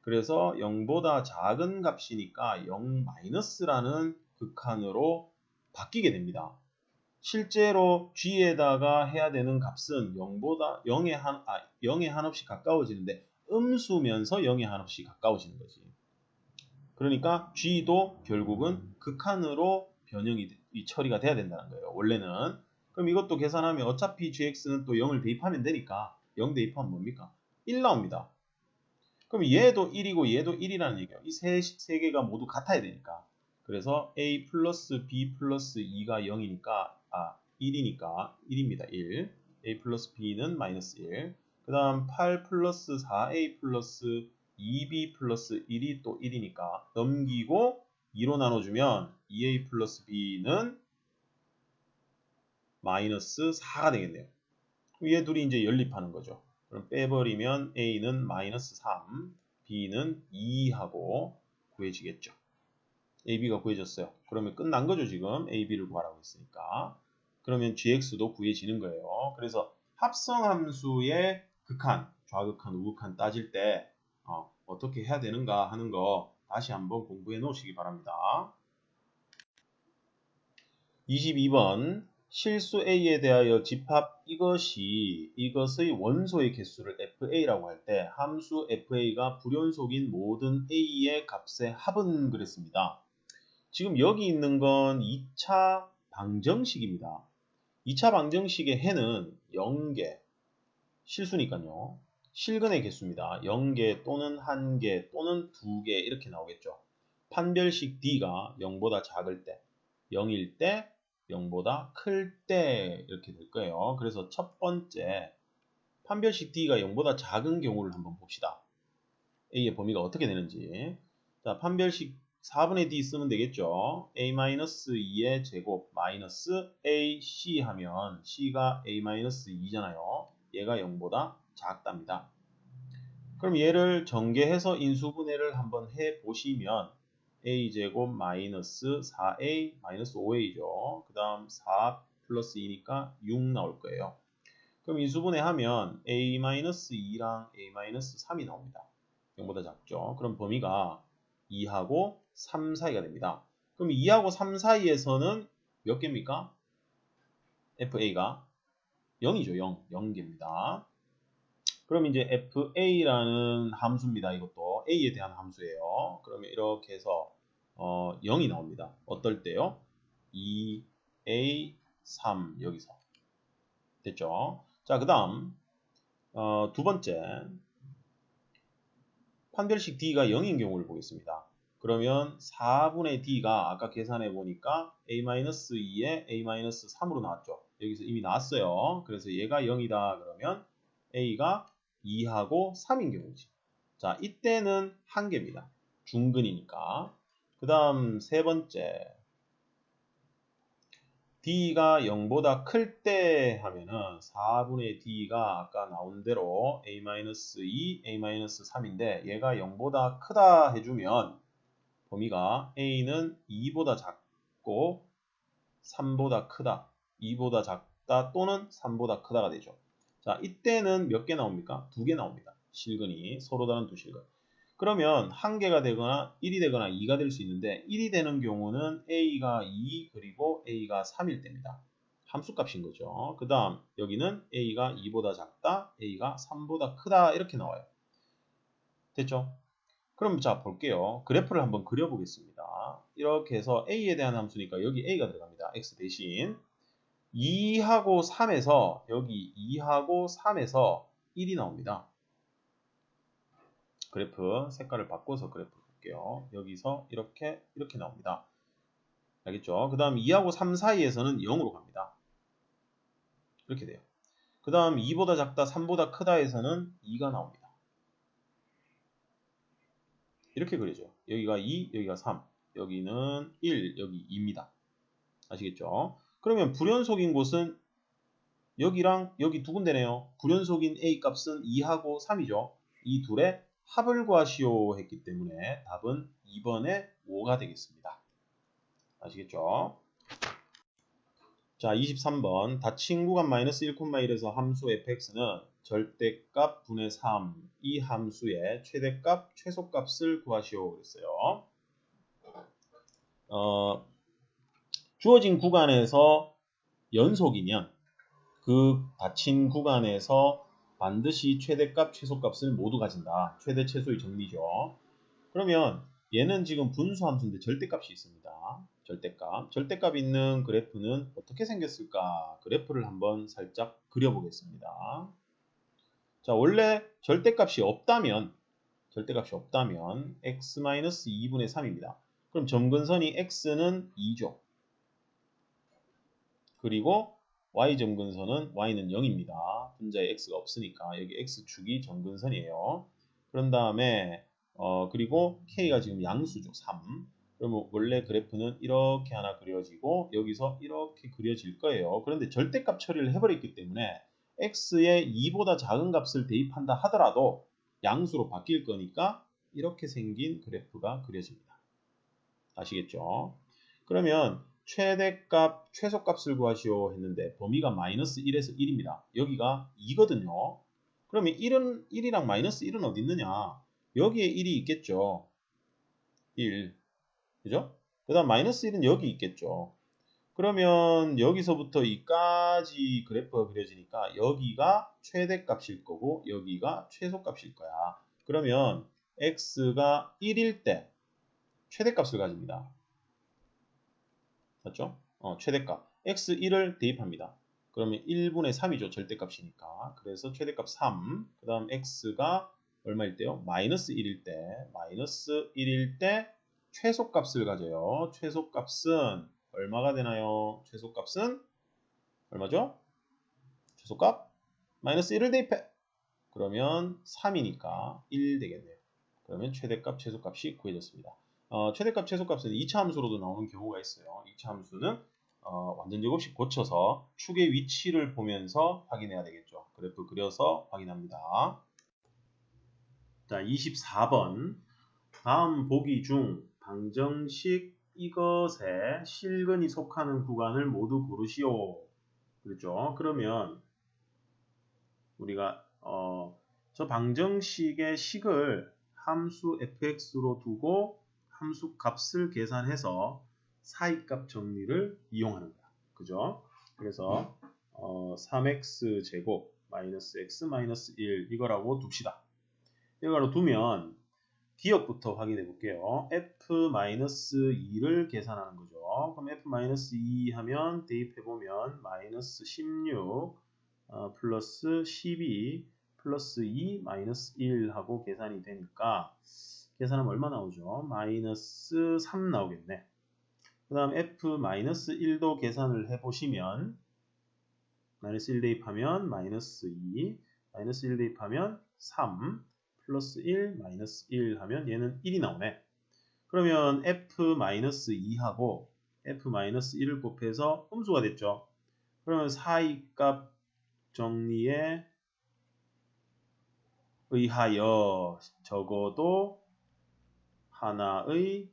그래서 0보다 작은 값이니까 0-라는 극한으로 바뀌게 됩니다. 실제로 g에다가 해야 되는 값은 0에 한없이 가까워지는데 음수면서 0에 한없이 가까워지는 거지. 그러니까 g도 결국은 극한으로 처리가 돼야 된다는 거예요. 원래는. 그럼 이것도 계산하면 어차피 gx는 또 0을 대입하면 되니까 0 대입하면 뭡니까? 1 나옵니다. 그럼 얘도 1이고 얘도 1이라는 얘기예요. 이 세 개가 모두 같아야 되니까. 그래서 a 플러스 b 플러스 2가 0이니까 1이니까 1입니다. 1. a 플러스 b는 마이너스 1. 그 다음 8 플러스 4a 플러스 2b 플러스 1이 또 1이니까 넘기고 2로 나눠주면 2a 플러스 b는 마이너스 4가 되겠네요. 얘 둘이 이제 연립하는 거죠. 그럼 빼버리면 a는 마이너스 3, b는 2하고 구해지겠죠. ab가 구해졌어요. 그러면 끝난 거죠. 지금 ab를 구하라고 했으니까. 그러면 gx도 구해지는 거예요. 그래서 합성함수의 극한, 좌극한, 우극한 따질 때 어떻게 해야 되는가 하는 거 다시 한번 공부해 놓으시기 바랍니다. 22번 실수 a에 대하여 집합 이것의 원소의 개수를 fa라고 할 때 함수 fa가 불연속인 모든 a의 값의 합은 그랬습니다. 지금 여기 있는 건 2차 방정식입니다. 2차 방정식의 해는 0개, 실수니까요. 실근의 개수입니다. 0개 또는 1개 또는 2개 이렇게 나오겠죠. 판별식 d가 0보다 작을 때, 0일 때, 0보다 클 때 이렇게 될 거예요. 그래서 첫 번째 판별식 d가 0보다 작은 경우를 한번 봅시다. a의 범위가 어떻게 되는지. 자, 판별식 4분의 d 쓰면 되겠죠. a-2의 제곱 마이너스 ac 하면 c가 a-2잖아요. 얘가 0보다 작답니다. 그럼 얘를 전개해서 인수분해를 한번 해보시면 a제곱 마이너스 4a 마이너스 5a죠. 그 다음 4 플러스 2니까 6 나올 거예요. 그럼 인수분해하면 a-2랑 a-3이 나옵니다. 0보다 작죠. 그럼 범위가 2하고 3 사이가 됩니다. 그럼 2하고 3 사이에서는 몇 개입니까? fa가 0이죠. 0개입니다. 그럼 이제 fa라는 함수입니다. 이것도 a에 대한 함수예요. 그러면 이렇게 해서 0이 나옵니다. 어떨 때요? 2a 3 여기서 됐죠? 자, 그 다음 두 번째 판별식 d가 0인 경우를 보겠습니다. 그러면 4분의 d가 아까 계산해 보니까 a-2에 a-3으로 나왔죠. 여기서 이미 나왔어요. 그래서 얘가 0이다 그러면 a가 2하고 3인 경우지. 자, 이때는 한 개입니다. 중근이니까. 그 다음 세 번째 d가 0보다 클 때 하면은 4분의 d가 아까 나온 대로 a-2, a-3인데 얘가 0보다 크다 해주면 범위가 a는 2보다 작고 3보다 크다, 2보다 작다 또는 3보다 크다가 되죠. 자, 이때는 몇 개 나옵니까? 2개 나옵니다. 실근이 서로 다른 두 실근. 그러면 1개가 되거나 1이 되거나 2가 될 수 있는데 1이 되는 경우는 a가 2 그리고 a가 3일 때입니다. 함수값인 거죠. 그 다음 여기는 a가 2보다 작다, a가 3보다 크다 이렇게 나와요. 됐죠? 그럼 자 볼게요. 그래프를 한번 그려보겠습니다. 이렇게 해서 a에 대한 함수니까 여기 a가 들어갑니다. x 대신 2하고 3에서 여기 2하고 3에서 1이 나옵니다. 그래프 색깔을 바꿔서 그래프 볼게요. 여기서 이렇게 나옵니다. 알겠죠? 그 다음 2하고 3 사이에서는 0으로 갑니다. 이렇게 돼요. 그 다음 2보다 작다 3보다 크다에서는 2가 나옵니다. 이렇게 그리죠. 여기가 2, 여기가 3, 여기는 1, 여기 2입니다. 아시겠죠? 그러면 불연속인 곳은 여기랑 여기 두 군데네요. 불연속인 a 값은 2하고 3이죠. 이 둘의 합을 구하시오 했기 때문에 답은 2번에 5가 되겠습니다. 아시겠죠? 자, 23번. 닫힌 구간 마이너스 1,1에서 함수 fx는 절대값 분의 3, 이 함수의 최대값, 최소값을 구하시오. 그랬어요. 주어진 구간에서 연속이면 그 닫힌 구간에서 반드시 최대값, 최소값을 모두 가진다. 최대, 최소의 정리죠. 그러면 얘는 지금 분수함수인데 절대값이 있습니다. 절대값. 절대값 있는 그래프는 어떻게 생겼을까? 그래프를 한번 살짝 그려보겠습니다. 자, 원래 절대값이 없다면 x-2분의 3입니다. 그럼 점근선이 x는 2죠. 그리고 y 점근선은 y는 0입니다. 분자에 x가 없으니까 여기 x축이 점근선이에요. 그런 다음에 그리고 k가 지금 양수죠. 3. 그러면 원래 그래프는 이렇게 하나 그려지고 여기서 이렇게 그려질 거예요. 그런데 절대값 처리를 해버렸기 때문에 x의 2보다 작은 값을 대입한다 하더라도 양수로 바뀔 거니까 이렇게 생긴 그래프가 그려집니다. 아시겠죠? 그러면 최대값, 최소값을 구하시오 했는데 범위가 마이너스 1에서 1입니다. 여기가 2거든요. 그러면 1이랑 마이너스 1은 어디 있느냐? 여기에 1이 있겠죠. 1. 그죠? 그 다음 마이너스 1은 여기 있겠죠. 그러면 여기서부터 이까지 그래프가 그려지니까 여기가 최대값일 거고 여기가 최소값일 거야. 그러면 x가 1일 때 최대값을 가집니다. 맞죠? 최대값 x1을 대입합니다. 그러면 1분의 3이죠. 절대값이니까. 그래서 최대값 3. 그 다음 x가 얼마일 때요? 마이너스 1일 때 최소값을 가져요. 최소값은 얼마가 되나요? 최소값은 얼마죠? 최소값 마이너스 1을 대입해. 그러면 3이니까 1 되겠네요. 그러면 최대값, 최소값이 구해졌습니다. 최대값, 최소값은 2차 함수로도 나오는 경우가 있어요. 2차 함수는 완전 제곱식 고쳐서 축의 위치를 보면서 확인해야 되겠죠. 그래프 그려서 확인합니다. 자, 24번. 다음 보기 중 방정식 이것에 실근이 속하는 구간을 모두 고르시오. 그렇죠? 그러면 우리가 저 방정식의 식을 함수 fx로 두고 함수 값을 계산해서 사이값 정리를 이용하는 거야. 그죠? 그래서 3x 제곱 마이너스 x 마이너스 1 이거라고 둡시다. 이거로 두면 기억부터 확인해 볼게요. f-2를 계산하는 거죠. 그럼 f-2 하면 대입해 보면 마이너스 16 플러스 12 플러스 2 마이너스 1 하고 계산이 되니까 계산하면 얼마 나오죠? 마이너스 3 나오겠네. 그 다음 f-1도 계산을 해보시면 마이너스 1 대입하면 마이너스 2 마이너스 1 대입하면 3 플러스 1 마이너스 1 하면 얘는 1이 나오네. 그러면 f-2하고 f-1을 곱해서 음수가 됐죠. 그러면 사이값 정리에 의하여 적어도 하나의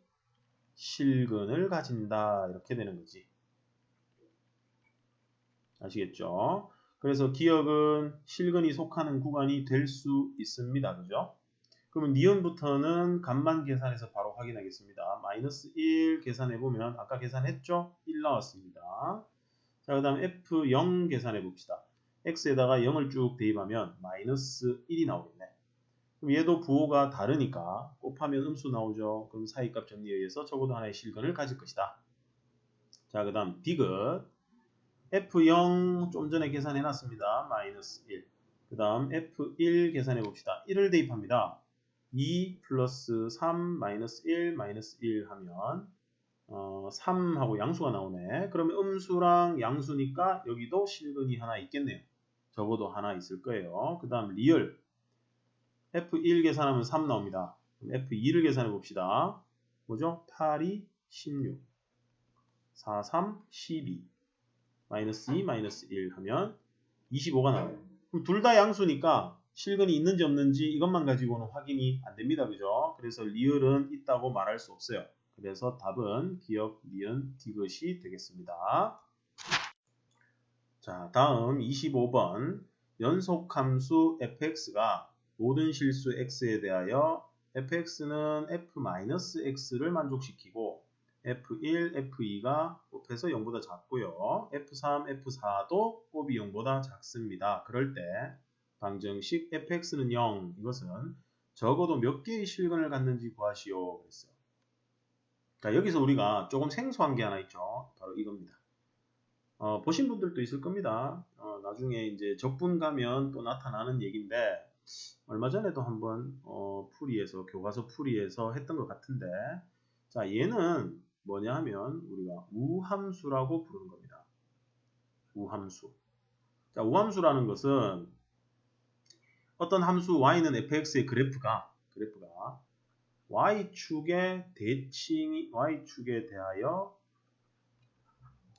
실근을 가진다. 이렇게 되는 거지. 아시겠죠? 그래서 기억은 실근이 속하는 구간이 될 수 있습니다. 그죠? 그러면 니은부터는 값만 계산해서 바로 확인하겠습니다. 마이너스 1 계산해보면 아까 계산했죠? 1 나왔습니다. 자, 그 다음 F0 계산해 봅시다. X에다가 0을 쭉 대입하면 마이너스 1이 나오겠네. 그럼 얘도 부호가 다르니까 곱하면 음수 나오죠. 그럼 사이값 정리에 의해서 적어도 하나의 실근을 가질 것이다. 자, 그 다음 디귿 F0 좀 전에 계산해 놨습니다. 마이너스 1. 그 다음 F1 계산해 봅시다. 1을 대입합니다. 2 플러스 3 마이너스 1 마이너스 1 하면 3하고 양수가 나오네. 그러면 음수랑 양수니까 여기도 실근이 하나 있겠네요. 적어도 하나 있을 거예요. 그 다음 리을 F1 계산하면 3 나옵니다. 그럼 F2를 계산해 봅시다. 뭐죠? 8이 16 4, 3, 12 마이너스 2, 마이너스 1 하면 25가 나와요. 그럼 둘 다 양수니까 실근이 있는지 없는지 이것만 가지고는 확인이 안 됩니다. 그죠? 그래서 리을은 있다고 말할 수 없어요. 그래서 답은 기억, 니은, 디귿이 되겠습니다. 자, 다음 25번. 연속함수 fx가 모든 실수 x에 대하여 fx는 f-x를 만족시키고 f1, f2가 곱해서 0보다 작고요. f3, f4도 곱이 0보다 작습니다. 그럴 때 방정식 fx는 0, 이것은 적어도 몇 개의 실근을 갖는지 구하시오. 그랬어요. 자, 여기서 우리가 조금 생소한 게 하나 있죠. 바로 이겁니다. 보신 분들도 있을 겁니다. 나중에 이제 적분 가면 또 나타나는 얘기인데, 얼마 전에도 한번 풀이에서, 교과서 풀이에서 했던 것 같은데, 자, 얘는 뭐냐 하면 우리가 우함수라고 부르는 겁니다. 우함수. 자, u함수라는 것은 어떤 함수 y는 fx의 그래프가 y축에 대하여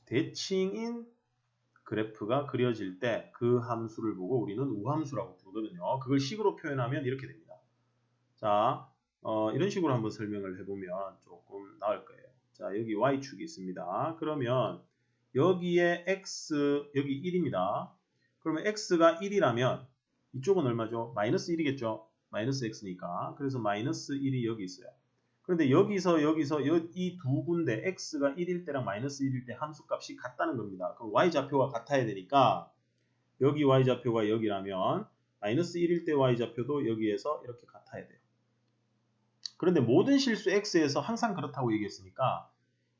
대칭인 그래프가 그려질 때 그 함수를 보고 우리는 우함수라고 부르거든요. 그걸 식으로 표현하면 이렇게 됩니다. 자, 이런 식으로 한번 설명을 해보면 조금 나을 거예요. 자, 여기 y축이 있습니다. 그러면 여기에 x, 여기 1입니다. 그러면 x가 1이라면 이쪽은 얼마죠? 마이너스 1이겠죠? 마이너스 x니까. 그래서 마이너스 1이 여기 있어요. 그런데 여기서 이 두 군데 x가 1일 때랑 마이너스 1일 때 함수값이 같다는 겁니다. 그럼 y좌표가 같아야 되니까 여기 y좌표가 여기라면 마이너스 1일 때 y좌표도 여기에서 이렇게 같아야 돼요. 그런데 모든 실수 x에서 항상 그렇다고 얘기했으니까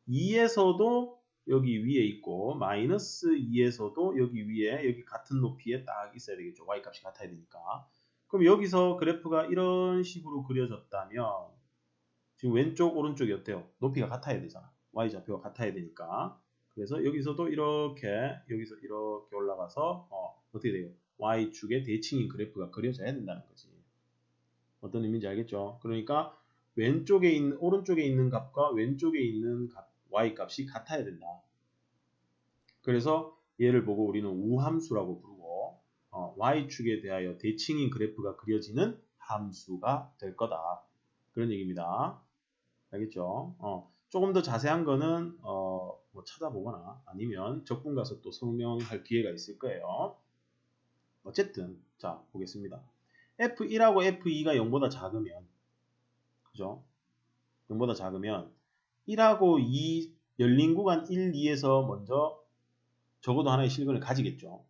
2에서도 여기 위에 있고 마이너스 2에서도 여기 위에 여기 같은 높이에 딱 있어야 되겠죠. y값이 같아야 되니까. 그럼 여기서 그래프가 이런 식으로 그려졌다면 지금 왼쪽 오른쪽이 어때요? 높이가 같아야 되잖아. y좌표가 같아야 되니까. 그래서 여기서도 이렇게 여기서 이렇게 올라가서 어떻게 돼요? y축의 대칭인 그래프가 그려져야 된다는 거지. 어떤 의미인지 알겠죠? 그러니까 왼쪽에 있는 오른쪽에 있는 값과 왼쪽에 있는 값 y값이 같아야 된다. 그래서 얘를 보고 우리는 우함수라고 부르고 y축에 대하여 대칭인 그래프가 그려지는 함수가 될 거다. 그런 얘기입니다. 알겠죠? 조금 더 자세한 거는 뭐 찾아보거나 아니면 적분 가서 또 설명할 기회가 있을 거예요. 어쨌든 자 보겠습니다. F1하고 F2가 0보다 작으면 그죠? 0보다 작으면 1하고 2 열린 구간 1, 2에서 먼저 적어도 하나의 실근을 가지겠죠.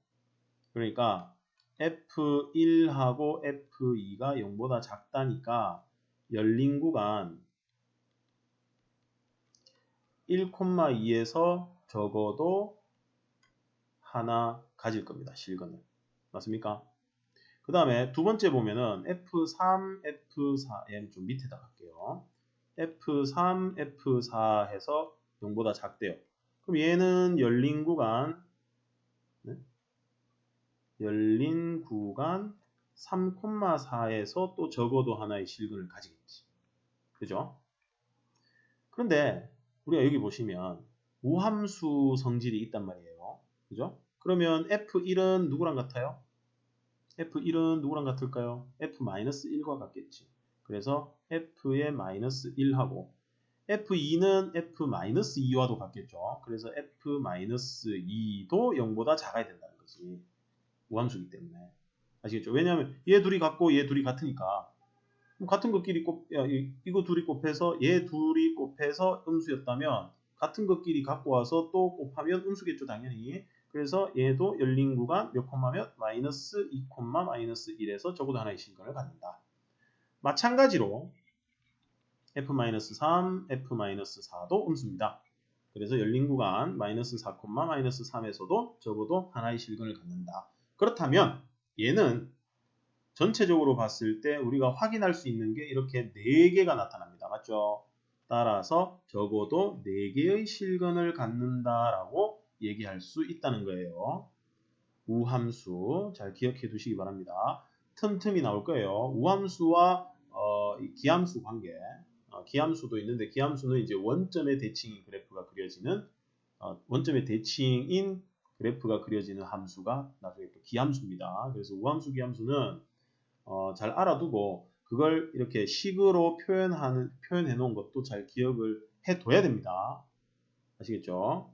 그러니까 F1하고 F2가 0보다 작다니까 열린 구간 1,2에서 적어도 하나 가질 겁니다. 실근을. 맞습니까? 그 다음에 두 번째 보면은 F3, F4, 얘는 좀 밑에다 갈게요. F3, F4 해서 0보다 작대요. 그럼 얘는 열린 구간 3,4에서 또 적어도 하나의 실근을 가지겠지. 그죠? 그런데 우리가 여기 보시면 우함수 성질이 있단 말이에요. 그죠? 그러면 F1은 누구랑 같아요? F1은 누구랑 같을까요? F-1과 같겠지. 그래서 F의 마이너스 1하고 F2는 F-2와도 같겠죠. 그래서 F-2도 0보다 작아야 된다는 거지. 우함수기 때문에. 아시겠죠? 왜냐하면 얘 둘이 같고 얘 둘이 같으니까 같은 것끼리 이거 둘이 곱해서 얘 둘이 곱해서 음수였다면 같은 것끼리 갖고 와서 또 곱하면 음수겠죠. 당연히. 그래서 얘도 열린 구간 몇 콤마면 마이너스 2 콤마 마이너스 1에서 적어도 하나의 실근을 갖는다. 마찬가지로 F-3, F-4도 음수입니다. 그래서 열린 구간 마이너스 4 콤마 마이너스 3에서도 적어도 하나의 실근을 갖는다. 그렇다면 얘는 전체적으로 봤을 때 우리가 확인할 수 있는 게 이렇게 4개가 나타납니다. 맞죠? 따라서 적어도 4개의 실근을 갖는다라고 얘기할 수 있다는 거예요. 우함수 잘 기억해 두시기 바랍니다. 틈틈이 나올 거예요. 우함수와 기함수 관계. 기함수도 있는데 기함수는 이제 원점의 대칭인 그래프가 그려지는 원점의 대칭인 그래프가 그려지는 함수가 나중에 또 기함수입니다. 그래서 우함수, 기함수는 잘 알아두고 그걸 이렇게 식으로 표현해 놓은 것도 잘 기억을 해 둬야 됩니다. 아시겠죠?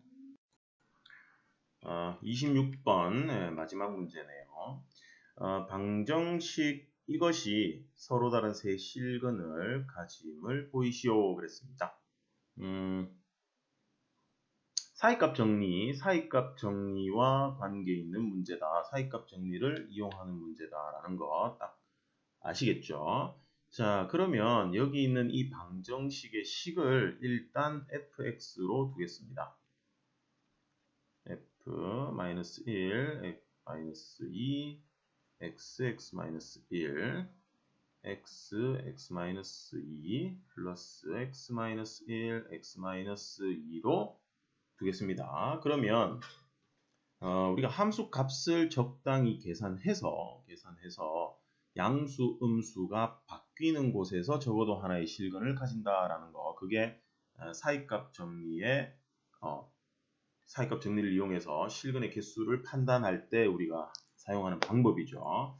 26번 마지막 문제네요. 방정식 이것이 서로 다른 세 실근을 가짐을 보이시오 그랬습니다. 사이값 정리와 관계 있는 문제다. 사이값 정리를 이용하는 문제다라는 거 딱 아시겠죠? 자, 그러면 여기 있는 이 방정식의 식을 일단 fx로 두겠습니다. f-1, f-2, x-1, x-2 플러스 x-1, x-2로 두겠습니다. 그러면 우리가 함수 값을 적당히 계산해서 양수, 음수가 바뀌는 곳에서 적어도 하나의 실근을 가진다라는 거. 그게 사이값 정리의 사이값 정리를 이용해서 실근의 개수를 판단할 때 우리가 사용하는 방법이죠.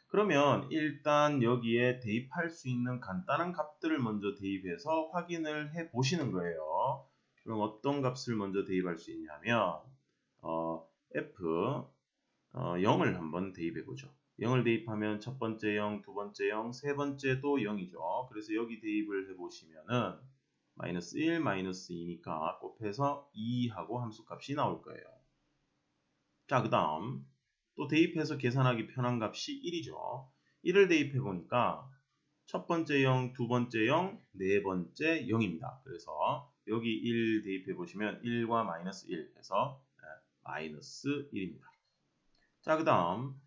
그러면 일단 여기에 대입할 수 있는 간단한 값들을 먼저 대입해서 확인을 해 보시는 거예요. 그럼 어떤 값을 먼저 대입할 수 있냐면 f 0을 한번 대입해 보죠. 0을 대입하면 첫 번째 0, 두 번째 0, 세 번째도 0이죠. 그래서 여기 대입을 해 보시면은 마이너스 1, 마이너스 2니까 곱해서 2하고 함수값이 나올 거예요. 자, 그 다음 또 대입해서 계산하기 편한 값이 1이죠. 1을 대입해 보니까 첫 번째 0, 두 번째 0, 네 번째 0입니다. 그래서 여기 1 대입해 보시면 1과 마이너스 1 해서 마이너스 1입니다. 자, 그 다음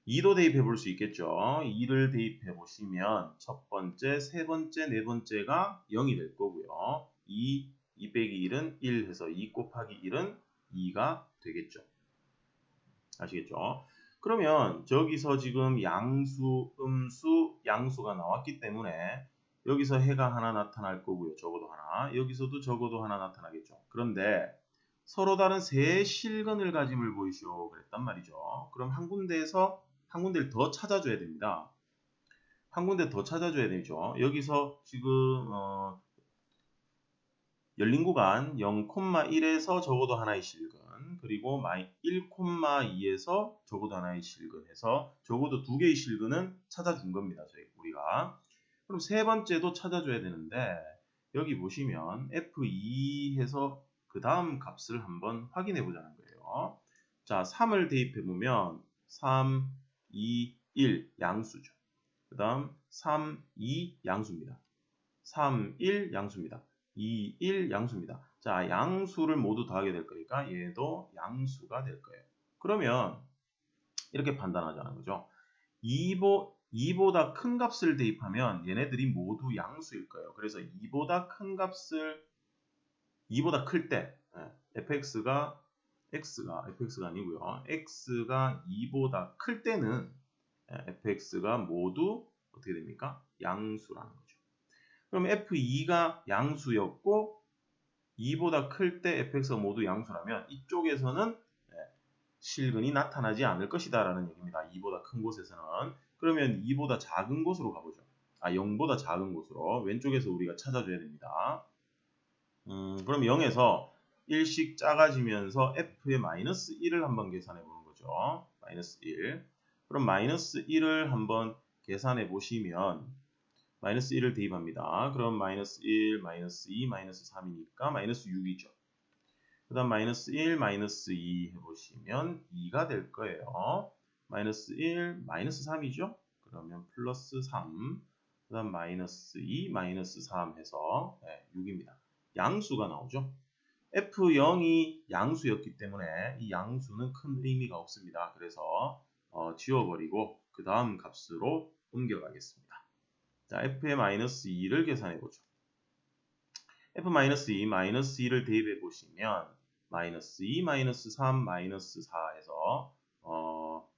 2도 대입해 볼 수 있겠죠. 2를 대입해 보시면 첫 번째, 세 번째, 네 번째가 0이 될 거고요. 2 빼기 1은 1 해서 2 곱하기 1은 2가 되겠죠. 아시겠죠? 그러면 저기서 지금 양수, 음수, 양수가 나왔기 때문에 여기서 해가 하나 나타날 거고요. 적어도 하나. 여기서도 적어도 하나 나타나겠죠. 그런데 서로 다른 세 실근을 가짐을 보이시오 그랬단 말이죠. 그럼 한 군데를 더 찾아줘야 됩니다. 한 군데 더 찾아줘야 되죠. 여기서 지금 열린 구간 0,1에서 적어도 하나의 실근 그리고 1,2에서 적어도 하나의 실근 해서 적어도 두 개의 실근은 찾아준 겁니다. 우리가. 그럼 세 번째도 찾아줘야 되는데 여기 보시면 F2 해서 그 다음 값을 한번 확인해 보자는 거예요. 자, 3을 대입해 보면 3, 2, 1 양수죠. 그 다음 3, 2 양수입니다. 3, 1 양수입니다. 2, 1 양수입니다. 자, 양수를 모두 더하게 될 거니까 얘도 양수가 될 거예요. 그러면 이렇게 판단하자는 거죠. 2보다 큰 값을 대입하면 얘네들이 모두 양수일 거예요. 그래서 2보다 클 때 fx가 아니고요. x가 2보다 클 때는 fx가 모두 어떻게 됩니까? 양수라는 거죠. 그럼 f2가 양수였고 2보다 클 때 fx가 모두 양수라면 이쪽에서는 실근이 나타나지 않을 것이다 라는 얘기입니다. 2보다 큰 곳에서는. 그러면 2보다 작은 곳으로 가보죠. 0보다 작은 곳으로 왼쪽에서 우리가 찾아줘야 됩니다. 그럼 0에서 1씩 작아지면서 f의 마이너스 1을 한번 계산해 보는 거죠. 마이너스 1. 그럼 마이너스 1을 한번 계산해 보시면 마이너스 1을 대입합니다. 그럼 마이너스 1, 마이너스 2, 마이너스 3이니까 마이너스 6이죠. 그 다음 마이너스 1, 마이너스 2 해보시면 2가 될 거예요. 마이너스 1, 마이너스 3이죠. 그러면 플러스 3, 그 다음 마이너스 2, 마이너스 3 해서 6입니다. 양수가 나오죠. F0이 양수였기 때문에 이 양수는 큰 의미가 없습니다. 그래서 지워버리고 그 다음 값으로 옮겨가겠습니다. 자, f의 마이너스 2를 계산해보죠. f-2, 마이너스 2를 대입해 보시면 마이너스 2, 마이너스 3, 마이너스 4 해서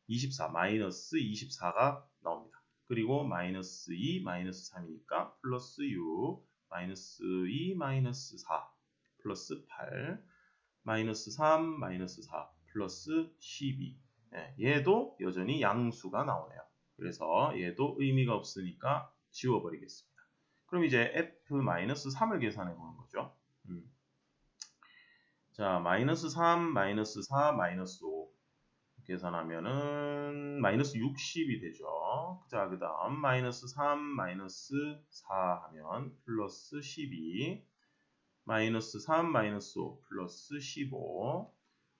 24, 마이너스 24가 나옵니다. 그리고 마이너스 2, 마이너스 3이니까 플러스 6, 마이너스 2, 마이너스 4, 플러스 8, 마이너스 3, 마이너스 4, 플러스 12. 얘도 여전히 양수가 나오네요. 그래서 얘도 의미가 없으니까 지워버리겠습니다. 그럼 이제 f-3을 계산해 보는 거죠. 자, 마이너스 3, 마이너스 4, 마이너스 5 계산하면은 마이너스 60이 되죠. 자, 그 다음 마이너스 3, 마이너스 4 하면 플러스 12, 마이너스 3, 마이너스 5 플러스 15,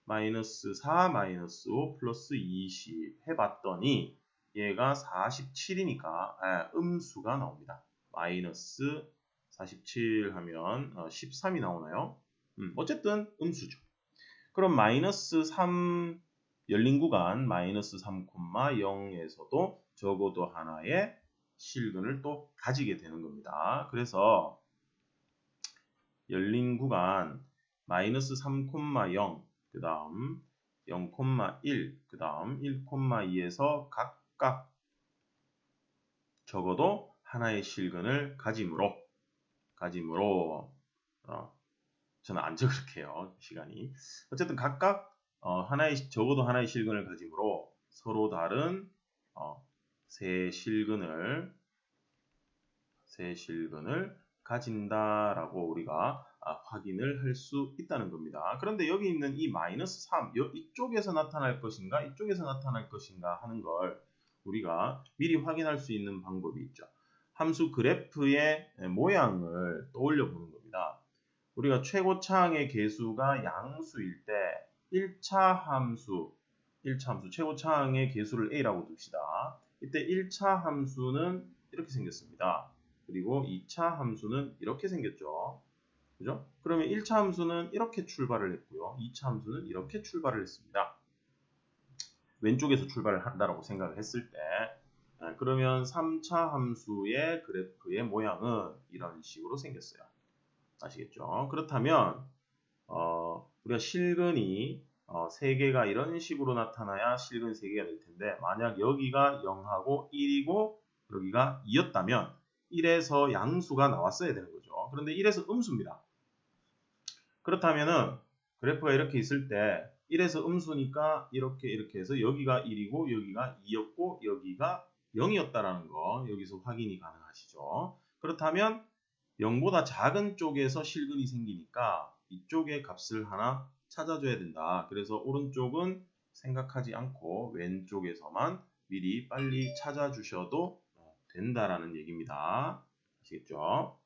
마이너스 4, 마이너스 5 플러스 20 해봤더니 얘가 47이니까 음수가 나옵니다. 마이너스 47 하면 13이 나오나요? 어쨌든 음수죠. 그럼 마이너스 3 열린 구간 마이너스 3,0에서도 적어도 하나의 실근을 또 가지게 되는 겁니다. 그래서 열린 구간 마이너스 3,0 그 다음 0,1 그 다음 1,2에서 각각 적어도 하나의 실근을 가짐으로 저는 안 적을게요. 시간이. 어쨌든 각각 적어도 하나의 실근을 가짐으로 서로 다른 세 실근을 가진다라고 우리가 확인을 할 수 있다는 겁니다. 그런데 여기 있는 이 마이너스 3, 이쪽에서 나타날 것인가, 이쪽에서 나타날 것인가 하는 걸 우리가 미리 확인할 수 있는 방법이 있죠. 함수 그래프의 모양을 떠올려 보는 겁니다. 우리가 최고차항의 개수가 양수일 때 1차 함수 최고차항의 개수를 a라고 둡시다. 이때 1차 함수는 이렇게 생겼습니다. 그리고 2차 함수는 이렇게 생겼죠. 그죠? 그러면 1차 함수는 이렇게 출발을 했고요. 2차 함수는 이렇게 출발을 했습니다. 왼쪽에서 출발을 한다라고 생각을 했을 때 그러면 3차 함수의 그래프의 모양은 이런 식으로 생겼어요. 아시겠죠? 그렇다면 우리가 실근이 3개가 이런 식으로 나타나야 실근 3개가 될 텐데 만약 여기가 0하고 1이고 여기가 2였다면 1에서 양수가 나왔어야 되는 거죠. 그런데 1에서 음수입니다. 그렇다면은 그래프가 이렇게 있을 때 1에서 음수니까 이렇게 해서 여기가 1이고 여기가 2였고 여기가 0이었다라는 거 여기서 확인이 가능하시죠. 그렇다면 0보다 작은 쪽에서 실근이 생기니까 이쪽의 값을 하나 찾아줘야 된다. 그래서 오른쪽은 생각하지 않고 왼쪽에서만 미리 빨리 찾아주셔도 된다라는 얘기입니다. 아시겠죠?